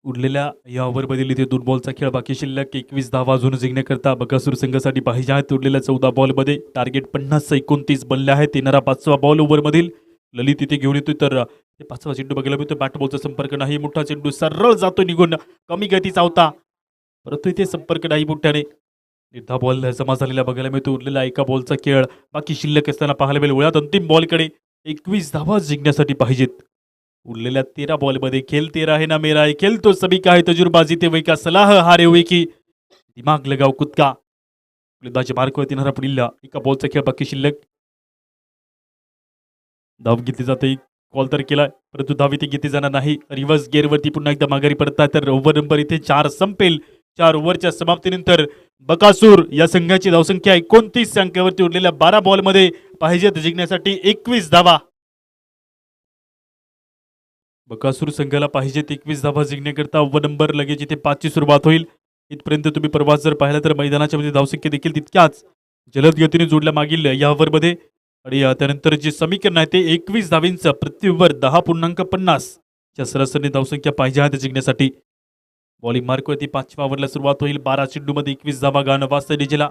उरलेल्या या ओव्हरमधील इथे 2 बॉलचा खेळ बाकी शिल्लक. 21 धावा अजून जिंकण्याकरता बकासूर संघासाठी पाहिजे आहेत. उरलेल्या 14 बॉलमध्ये टार्गेट 50, 29 बनले आहेत. येणारा 5वा बॉल ओव्हरमधील ललित इथे घेऊन येतोय. तर 5वा चेंडू बघायला मिळतो. बॅट बॉलचा संपर्क नाही. मोठा चेंडू सरळ जातो निघून, कमी गतीचा होता परंतु इथे संपर्क नाही मोठ्याने. 10 बॉल जमा झालेला बघायला मिळतो. उरलेला एका बॉलचा खेळ बाकी शिल्लक असताना पाहायला मिळेल. वळ्यात अंतिम बॉलकडे 21 धावा जिंकण्यासाठी पाहिजेत. उरलेल्या 13 बॉलमध्ये खेल 13 है ना मेरा है, खेल तो सभी का है, तजुर्बा जीते हुए का सलाह हारे हुए की, दिमाग लगाव खुद का. फलंदाजी मार्कवरती येणारा पुढील एका बॉलचा खेळ बाकी शिल्लक. धाव घेतली जाते. कॉल तर केलाय परंतु धाव इथे घेतली जाणार नाही. रिव्हर्स गेअरवरती पुन्हा एकदा माघारी पडतात. तर ओव्हर नंबर इथे 4 संपेल. 4 ओव्हरच्या समाप्तीनंतर बकासूर या संघाची धावसंख्या 29 अंकावरती. उरलेल्या 12 बॉलमध्ये पाहिजेत जिंकण्यासाठी 21 धावा. बकासूर संघाला पाहिजेत 21 धावा जिंकण्याकरता. ओव्हर नंबर लगेच इथे 5 ची सुरुवात होईल. इथपर्यंत तुम्ही प्रवास जर पाहिला तर मैदानाच्या मध्ये धावसंख्या देखील तितक्याच जलद गतीने जोडल्या मागील या ओव्हरमध्ये. आणि त्यानंतर जे समीकरण आहे ते 21 धावींचं प्रति ओव्हर 10.50 च्या सरासरी धावसंख्या पाहिजे आहे जिंकण्यासाठी. बॉलिंग मार्कवरती 5व्या ओव्हरला सुरुवात होईल. 12 चेंडूमध्ये 21 धावा गाणं वाजतं डीजेला.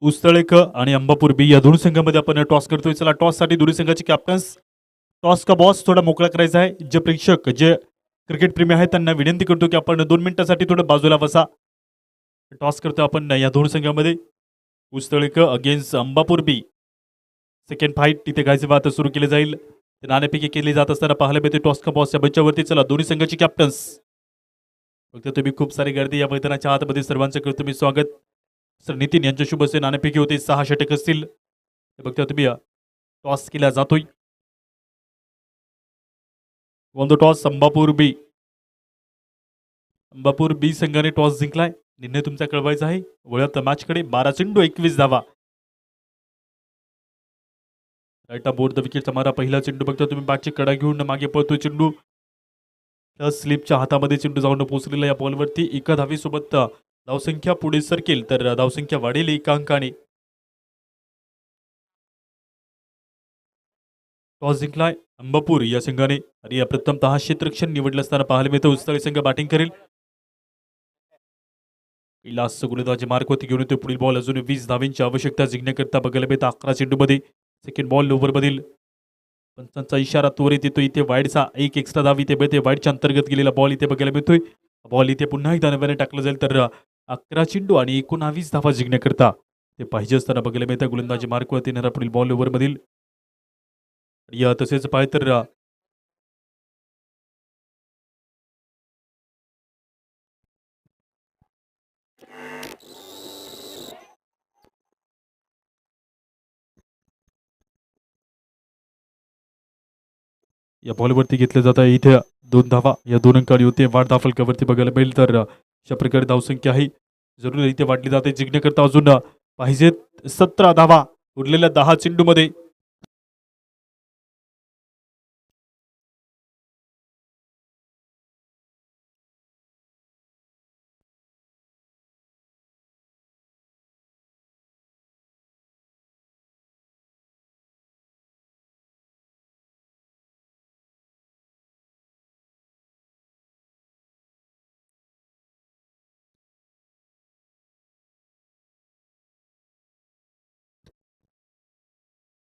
उस्तळेक आणि अंबापूर बी या दोन्ही संघामध्ये आपण टॉस करतोय. चला टॉस साठी दोन्ही संघाचे कॅप्टन्स, टॉस का बॉस थोडा मोकळा करायचा आहे. जे प्रेक्षक जे क्रिकेट प्रेमी आहेत त्यांना विनंती करतो की आपण 2 मिनिटांसाठी थोडं बाजूला बसा. टॉस करतो आपण या दोन संघामध्ये. उस्तळेक अगेन्स्ट अंबापूर बी. सेकंड फाईट तिथे गायचे वाद सुरू केले जाईल. ते नाणेफेकी केली जात असताना पाहायला मिळते टॉस का बॉस या बच्चावरती. चला दोन्ही संघाचे कॅप्टन्स. फक्त तुम्ही खूप सारी गर्दी या मैदानाच्या आतमध्ये, सर्वांचं करतो मी स्वागत. सर नितीन यांच्या शुभ असे नाणेफेकी होते. 6 षटक असतील. बघता तुम्ही टॉस केला जातोय. वन द टॉस अंबापूर बी. अंबापूर बी संघाने टॉस जिंकलाय. निर्णय तुमचा कळवायचा आहे. वळत मॅचकडे 12 चेंडू 21 धावा. राईट बोर्ड द विकेटचा मारा. पहिला चेंडू बघता तुम्ही बॅटची कडा घेऊन मागे पळतोय चेंडू. स्लिपच्या हातामध्ये चेंडू जाऊन पोहोचलेला या बॉलवरती. एका धावीसोबत धावसंख्या पुढे सरकेल तर धावसंख्या वाढेल एका अंकाने. टॉस जिंकलाय अंबापूर या संघाने आणि या प्रथमतः क्षेत्ररक्षण निवडलं असताना पाहायला मिळतं. उस्तळे संघ बॅटिंग करेल. लास्ट गोलंदाजी मार्कवरती घेऊन येतो. पुढील बॉल अजून 20 धावांची आवश्यकता जिंकण्याकरता बघायला मिळतं 11 चेंडूमध्ये. सेकंड बॉल ओव्हरमधील पंचांचा इशारा त्वरित येतो. इथे वाईडचा एक एक्स्ट्रा धाव इथे मिळते. वाईडच्या अंतर्गत गेलेला बॉल इथे बघायला मिळतोय. बॉल इथे पुन्हा एकदा नव्याने टाकलं जाईल तर 11 चेंडू आणि 19 धावा जिंकण्याकरता ते पाहिजे असताना बघायला मिळतं. गोलंदाजी मार्कवरती येणारा पुढील बॉल ओव्हरमधील या तसेच पाहिजे तर या बॉलवरती घेतलं जात आहे. इथे 2 धावा या 2 अंकांनी होते. वाढ धाव फलकावरती बघायला मिळेल तर अशा प्रकारे धावसंख्या आहे जरूर इथे वाढली जाते. जिंकण्याकरता अजून पाहिजेत 17 धावा उरलेल्या 10 चेंडूमध्ये.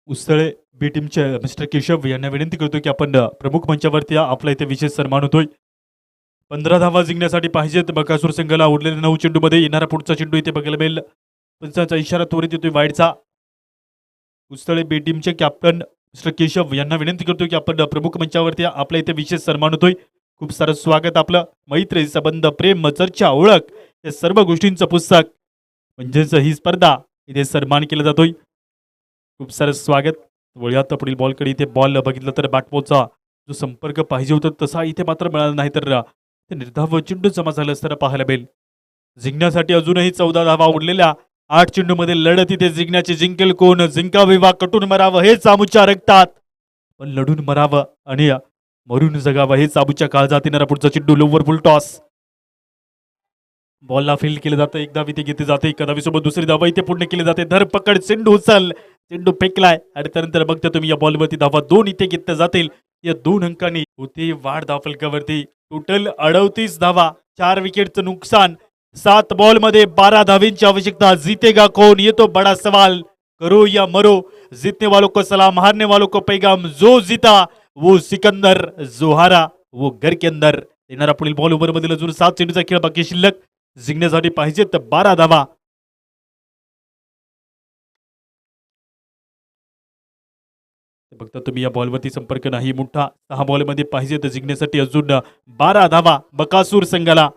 उसळे बी टीमचे मिस्टर केशव यांना विनंती करतो की आपण प्रमुख मंचावरती या. आपला इथे विशेष सन्मान होतोय. 15 धावा जिंकण्यासाठी पाहिजेत बकासूर संघाला. उरलेल्या 9 चेंडूमध्ये येणारा पुढचा चेंडू इथे बघायला मिळेल. पंचांचा इशारा त्वरित येतोय वाईडचा. उसळे बी टीमचे कॅप्टन मिस्टर केशव यांना विनंती करतो की आपण प्रमुख मंचावरती या. आपल्या इथे विशेष सन्मान होतोय. खूप सारं स्वागत. आपलं मैत्री संबंध प्रेम चर्चा ओळख या सर्व गोष्टींचं पुस्तक म्हणजेच ही स्पर्धा इथे सन्मान केला जातोय. खूप सारं स्वागत. वळूयात पुढील बॉलकडे. इथे बॉल बघितलं तर बॅटबॉलचा जो संपर्क पाहिजे होता तसा इथे मात्र मिळाला नाही तर निर्धाव चेंडू जमा झालं असताना पाहायला मिळेल. जिंकण्यासाठी अजूनही 14 धावा उरलेल्या 8 चेंडूमध्ये लढत. इथे जिंकण्याचे जिंकेल कोण? जिंकावे वा कटून मरावं हे चामूच्या रक्तात, पण लढून मरावं आणि मरून जगावं हे चाबूच्या काळजात. येणारा पुढचा चेंडू लोवर फुल टॉस. बॉलला फील्ड केलं जातं. एक धाव इथे घेतली जाते. एका धावीसोबत दुसरी धाव इथे पूर्ण केली जाते. धरपकड चेंडू उचल. चेंडू फेकलाय आणि त्यानंतर बघता तुम्ही या बॉलवरती धावा 2 इथे घेतल्या जातील. या 2 अंकांनी होती वाढ धाव फलकावरती. टोटल 38 धावा. 4 विकेटचं नुकसान. 7 बॉल मध्ये 12 धावींची आवश्यकता. जीतेगा कौन? ये तो बडा सवाल. करो या मरो. जीतने वालों को सलाम, हारने वालों को पैगाम. जो जीता वो सिकंदर, जो हारा वो घर के अंदर. येणारा पुढील बॉल ओव्हर मधील अजून 7 चेंडूचा खेळ बाकी शिल्लक. जिंकण्यासाठी पाहिजेत 12 धावा. फक्त तुम्ही या बॉलवरती संपर्क नाही मोठा. 6 बॉलमध्ये पाहिजे तर जिंकण्यासाठी अजून 12 धावा बकासूर संघाला.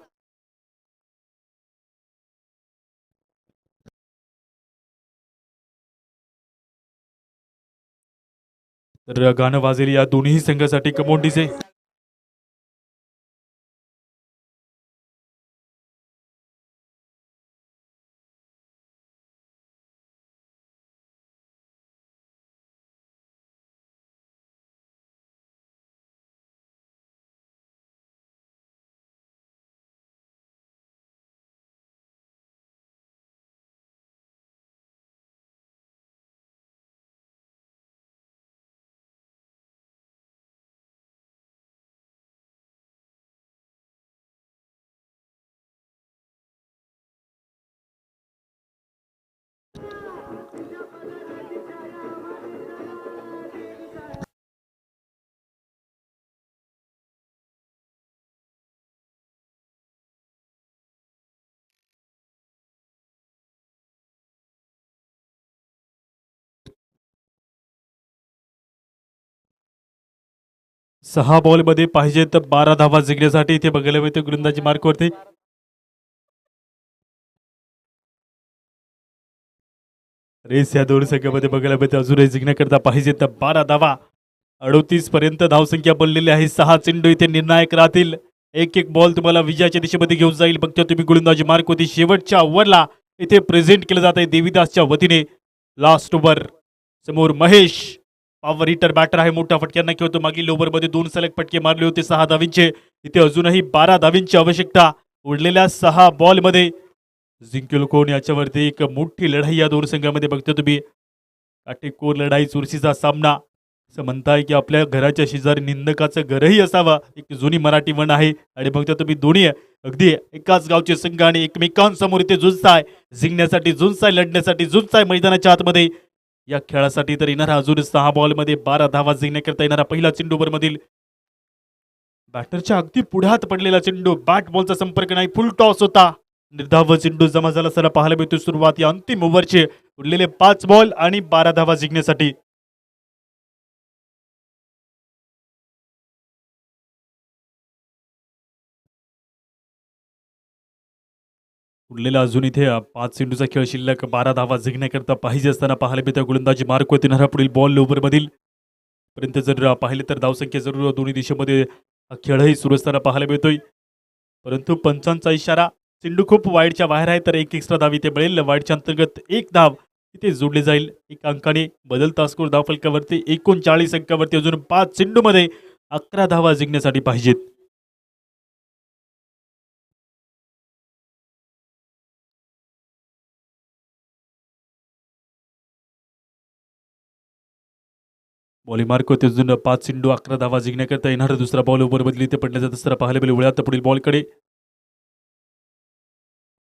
तर गाणं वाजेल या दोन्ही संघासाठी कमोंडीचे. सहा बॉलमध्ये पाहिजे तर 12 धावा जिंकण्यासाठी इथे बघायला मिळते गोलंदाजी मार्कवरती. रेस या 2 संघामध्ये बघायला मिळते. अजूनही जिंकण्याकरता पाहिजे तर 12 धावा. 38 पर्यंत धावसंख्या बनलेली आहे. 6 चेंडू इथे निर्णायक राहतील. एक एक बॉल तुम्हाला विजयाच्या दिशेमध्ये घेऊन जाईल. बघता तुम्ही गोलंदाजी मार्क होती शेवटच्या ओव्हरला इथे प्रेझेंट केलं जात आहे देवीदासच्या वतीने. लास्ट ओव्हर समोर महेश पॉवर हिटर बॅटर आहे. मोठा फटक्यांना खेळतो. मागील ओव्हरमध्ये 2 सलग फटके मारले होते 6 धावींचे. इथे अजूनही 12 धावींची आवश्यकता. उरलेल्या 6 बॉलमध्ये जिंकेल कोण याच्यावरती एक मोठी लढाई या दोन संघामध्ये बघतो तुम्ही. काटेकोर लढाई, चुरशीचा सामना. असं म्हणताय की आपल्या घराच्या शेजारी निंदकाचं घरही असावं, एक जुनी मराठी म्हण आहे. आणि बघता तुम्ही दोन्ही अगदी एकाच गावचे संघ आणि एकमेकांसमोर इथे झुंजताय. जिंकण्यासाठी झुंजताय, लढण्यासाठी झुंजताय मैदानाच्या आतमध्ये. या खेळासाठी तर येणारा अजून 6 बॉलमध्ये 12 धावा जिंकण्याकरता येणारा पहिला चेंडू मधील बॅटरच्या अगदी पुढ्यात पडलेला चेंडू. बॅट बॉलचा संपर्क नाही, फुल टॉस होता. निर्धाव चेंडू जमा झाला सर पाहायला मिळतो. सुरुवात या अंतिम ओव्हरचे उरलेले 5 बॉल आणि 12 धावा जिंकण्यासाठी. उरलेला अजून इथे 5 चेंडूचा खेळ शिल्लक. 12 धावा जिंकण्याकरता पाहिजे असताना पाहायला मिळतं गोलंदाजी मार्क होते ना पुढील बॉल ओव्हरमधील पर्यंत जर पाहिले तर धावसंख्या जरूर दोन्ही दिशेमध्ये हा खेळही सुरू असताना पाहायला मिळतोय. परंतु पंचांचा इशारा. चेंडू खूप वाईडच्या बाहेर आहे तर एक एक्स्ट्रा धाव इथे मिळेल. वाईडच्या अंतर्गत 1 धाव इथे जोडली जाईल. 1 अंकाने बदलता स्कोर धावफलकावरती 39 अंकावरती. अजून 5 चेंडूमध्ये 11 धावा जिंकण्यासाठी पाहिजेत. बॉलिंग मार्क होते. अजून 5 चेंडू 11 धावा जिंकण्याकरता येणारा दुसरा बॉल ओव्हर बदली ते पडल्या जात असताना पाहायला मिळेल. वळ्यात पुढील बॉलकडे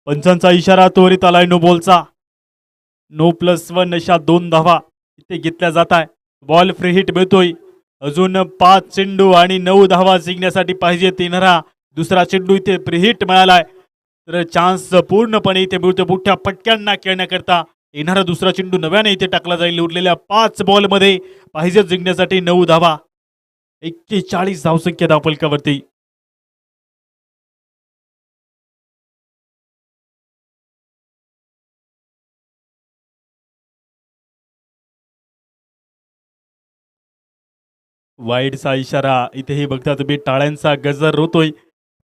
पंचांचा इशारा त्वरित आलाय नो बॉलचा. नो +1 अशा 2 धावा इथे घेतल्या जात आहे. बॉल फ्री हिट मिळतोय. अजून 5 चेंडू आणि 9 धावा जिंकण्यासाठी पाहिजे. येणारा दुसरा चेंडू इथे फ्री हिट मिळालाय तर चान्स पूर्णपणे इथे मिळतो मोठ्या पटक्यांना खेळण्याकरता. येणारा दुसरा चेंडू नव्याने इथे टाकला जाईल. उरलेल्या 5 बॉलमध्ये पाहिजे जिंकण्यासाठी 9 धावा. 41 धावसंख्या धावफलकावरती. वाईडचा इशारा इथेही बघता तुम्ही. टाळ्यांचा गजर होतोय.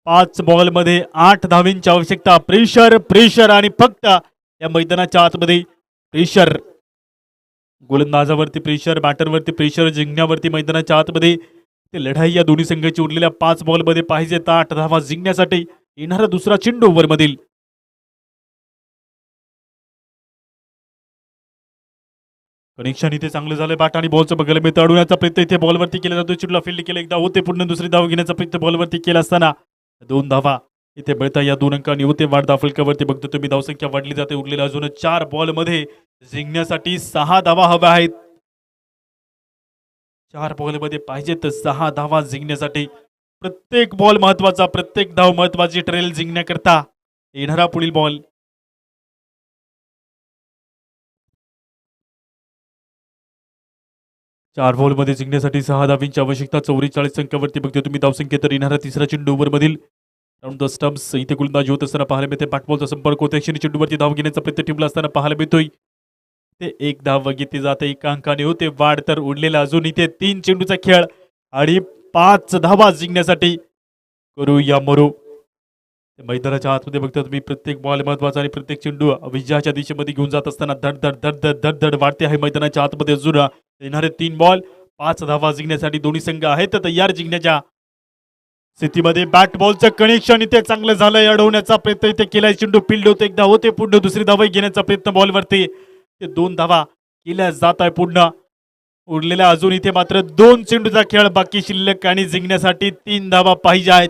5 बॉलमध्ये 8 धावींची आवश्यकता. प्रेशर प्रेशर आणि फक्त या मैदानाच्या आतमध्ये प्रेशर. गोलंदाजावरती प्रेशर, बॅटरवरती प्रेशर, जिंकण्यावरती मैदानाच्या आतमध्ये ते लढाई या दोन्ही संघाची. उरलेल्या 5 बॉलमध्ये पाहिजे 8 धावा जिंकण्यासाठी येणारा दुसरा चेंडू ओव्हरमधील. कनेक्शन इथे चांगलं झालं. बॅट आणि बॉलचं बघायला मिळतं. अडवण्याचा प्रयत्न इथे बॉलवरती केला जातो. चेंडूला फील्ड केला एकदा होते. पुन्हा दुसरी धाव घेण्याचा प्रयत्न बॉलवरती केला असताना 2 धावा इथे मिळता. या 2 अंकांनी होते वाढ धावफलकावरती. बघतो तुम्ही धावसंख्या वाढली जाते. उरलेल्या अजून 4 बॉलमध्ये जिंकण्यासाठी 6 धावा हव्या आहेत. 4 बॉलमध्ये पाहिजे तर 6 धावा जिंकण्यासाठी. प्रत्येक बॉल महत्वाचा, प्रत्येक धाव महत्वाची ठरेल जिंकण्याकरता. येणारा पुढील बॉल 4 बॉलमध्ये जिंकण्यासाठी 6 धावींची आवश्यकता. 44 अंकावरती बघतो तुम्ही धावसंख्या. तर येणारा तिसरा चेंडू ओव्हरमधील राऊंड द स्टम्प्स इथे गोलंदाजी होत असताना पाहायला मिळते. बॅटबॉलचा संपर्क होतो. चेंडूवरती धाव घेण्याचा प्रयत्न टीमला असताना पाहायला मिळतोय. ते 1 धाव घेतली जाते. 1 अंकाने होते वाढ. तर उरलेला अजून इथे 3 चेंडूचा खेळ आणि 5 धावा जिंकण्यासाठी करू या मरू. मैदानाच्या आतमध्ये बघता तुम्ही. प्रत्येक बॉल महत्वाचा आणि प्रत्येक चेंडू विजयाच्या दिशेमध्ये घेऊन जात असताना धड धड धड धड धड धड वाढते आहे मैदानाच्या आतमध्ये. अजून येणारे 3 बॉल 5 धावा जिंकण्यासाठी दोन्ही संघ आहेत तयार जिंकण्याच्या स्थितीमध्ये. बॅट बॉलचं कनेक्शन इथे चांगलं झालंय. अडवण्याचा प्रयत्न इथे केलाय. चेंडू फील्ड होते. एकदा होते पुढे दुसरी धावा घेण्याचा प्रयत्न बॉलवरती. ते 2 धावा केल्या जात आहे पुन्हा. उरलेल्या अजून इथे मात्र 2 चेंडूचा खेळ बाकी शिल्लक आणि जिंकण्यासाठी 3 धावा पाहिजे आहेत.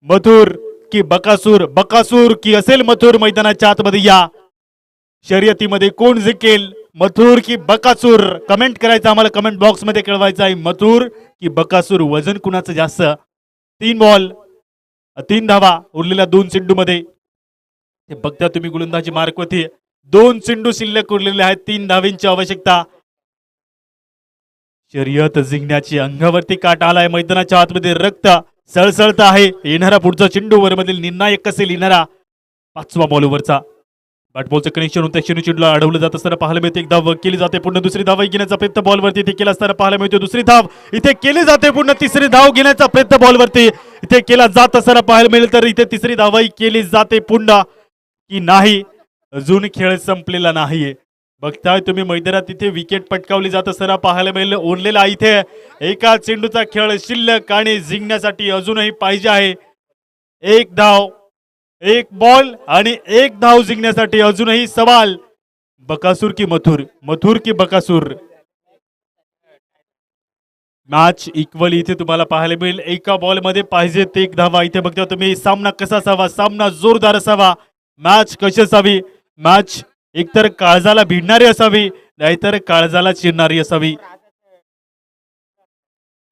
मथुर की बकासूर, बकासूर की असेल मथुर मैदानाच्या आतमध्ये. या शर्यतीमध्ये कोण जिंकेल, मथुर की बकासूर? कमेंट करायचं आम्हाला कमेंट बॉक्स मध्ये कळवायचं आहे. मथुर की बकासूर, वजन कुणाचं जास्त? 3 बॉल 3 धावा उरलेल्या 2 चेंडू मध्ये. हे बघता तुम्ही गोलंदाजी मार्क होती. 2 चेंडू शिल्लक उरलेले आहेत. 3 धावींची आवश्यकता. शर्यत जिंकण्याची अंगावरती काटा आलाय. मैदानाच्या आतमध्ये रक्त सळसळत आहे. येणारा पुढचा चेंडू ओव्हरमधील निर्णायक असेल. येणारा 5वा बॉल ओव्हरचा बॅटबॉलचं कनेक्शन होतं चेंडू चेंडूला अडवलं जात असताना पाहायला मिळते. एक धाव केली जाते पूर्ण, दुसरी धाव घेण्याचा प्रयत्न बॉलवरती इथे केला असताना पाहायला मिळतो. दुसरी धाव इथे केली जाते पूर्ण, तिसरी धाव घेण्याचा प्रयत्न बॉलवरती इथे केला जात असताना पाहायला मिळेल. तर इथे तिसरी धावही केली जाते पूर्ण की नाही, अजून खेळ संपलेला नाहीये. बघताय तुम्ही मैदानात तिथे विकेट पटकावली जात असताना पाहायला मिळेल. उरलेला इथे एका चेंडूचा खेळ शिल्लक आणि जिंकण्यासाठी अजूनही पाहिजे आहे एक धाव, एक बॉल आणि एक धाव जिंकण्यासाठी अजूनही सवाल. बकासूर की मथुर, मथुर की बकासूर. मॅच इक्वल इथे तुम्हाला पाहायला मिळेल. एका बॉल मध्ये पाहिजे ते एक धावा. इथे बघता तुम्ही सामना कसा असावा, सामना जोरदार असावा. मॅच कशी असावी, मॅच एकतर काळजाला भिडणारी असावी नाहीतर काळजाला चिरणारी असावी.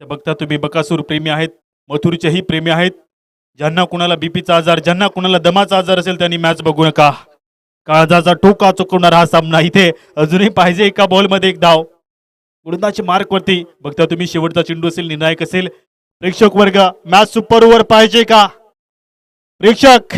बघता तुम्ही बकासूर प्रेमी आहेत, मथुरचेही प्रेमी आहेत. ज्यांना कुणाला बीपीचा आजार, ज्यांना कुणाला दमाचा आजार असेल त्यांनी मॅच बघू नका. काळजाचा ठोका चुकवणार हा सामना. इथे अजूनही पाहिजे एका बॉल मध्ये एक धाव. गोलंदाजी मार्क वरती बघता तुम्ही शेवटचा चेंडू असेल, निर्णायक असेल. प्रेक्षक वर्ग, मॅच सुपर ओव्हर पाहिजे का? प्रेक्षक,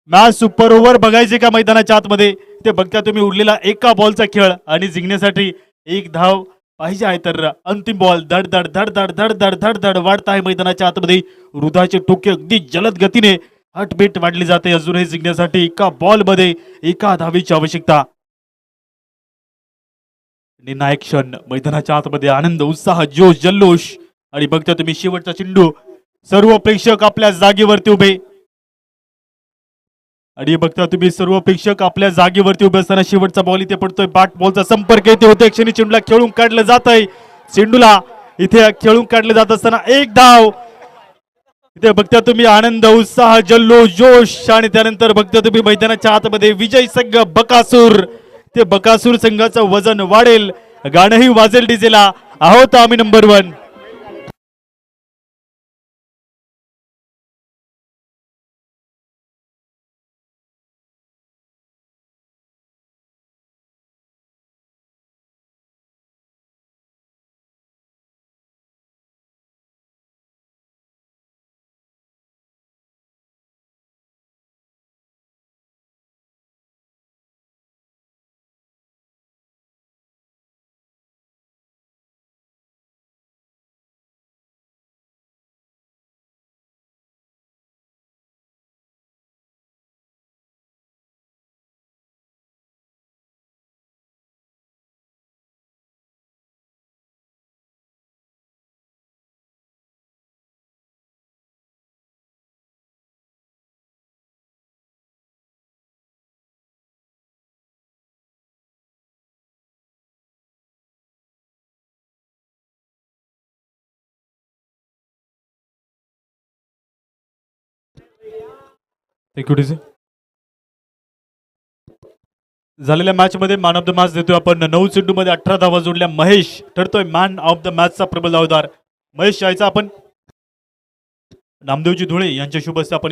मॅच सुपर ओव्हर बघायचे का मैदानाच्या आतमध्ये? ते बघता तुम्ही उरलेला एका बॉलचा खेळ आणि जिंकण्यासाठी एक धाव पाहिजे आहे. तर अंतिम बॉल धड धड धड धड धड धड धड धड वाढत आहे मैदानाच्या आतमध्ये. हृदयाचे ठोके अगदी जलद गतीने हटबीट वाढली जाते. अजूनही जिंकण्यासाठी एका बॉल मध्ये एका धावीची आवश्यकता. निर्णायक क्षण, मैदानाच्या आतमध्ये आनंद, उत्साह, जोश, जल्लोष आणि बघता तुम्ही शेवटचा चेंडू. सर्व प्रेक्षक आपल्या जागेवरती उभे आणि बघता तुम्ही सर्व प्रेक्षक आपल्या जागेवरती उभे असताना शेवटचा बॉल इथे पडतोय. बॅट बॉलचा संपर्क इथे होतोय. क्षणी चेंडूला खेळून काढलं जात आहे. चेंडूला इथे खेळून काढलं जात असताना एक धाव. इथे बघता तुम्ही आनंद, उत्साह, जल्लोष, जोश आणि त्यानंतर बघता तुम्ही मैदानाच्या आतमध्ये विजय संघ बकासूर. ते बकासूर संघाचं वजन वाढेल, गाणंही वाजेल डीजेला. आहोत आम्ही नंबर 1. झालेल्या मॅच मध्ये मॅन ऑफ द मॅच देतोय आपण. 9 चेंडू मध्ये 18 धावा जोडल्या महेश ठरतोय मॅन ऑफ द मॅचचा प्रबल धावदार. महेश यायचा आपण नामदेवजी धुळे यांच्या शुभ हस्ते आपण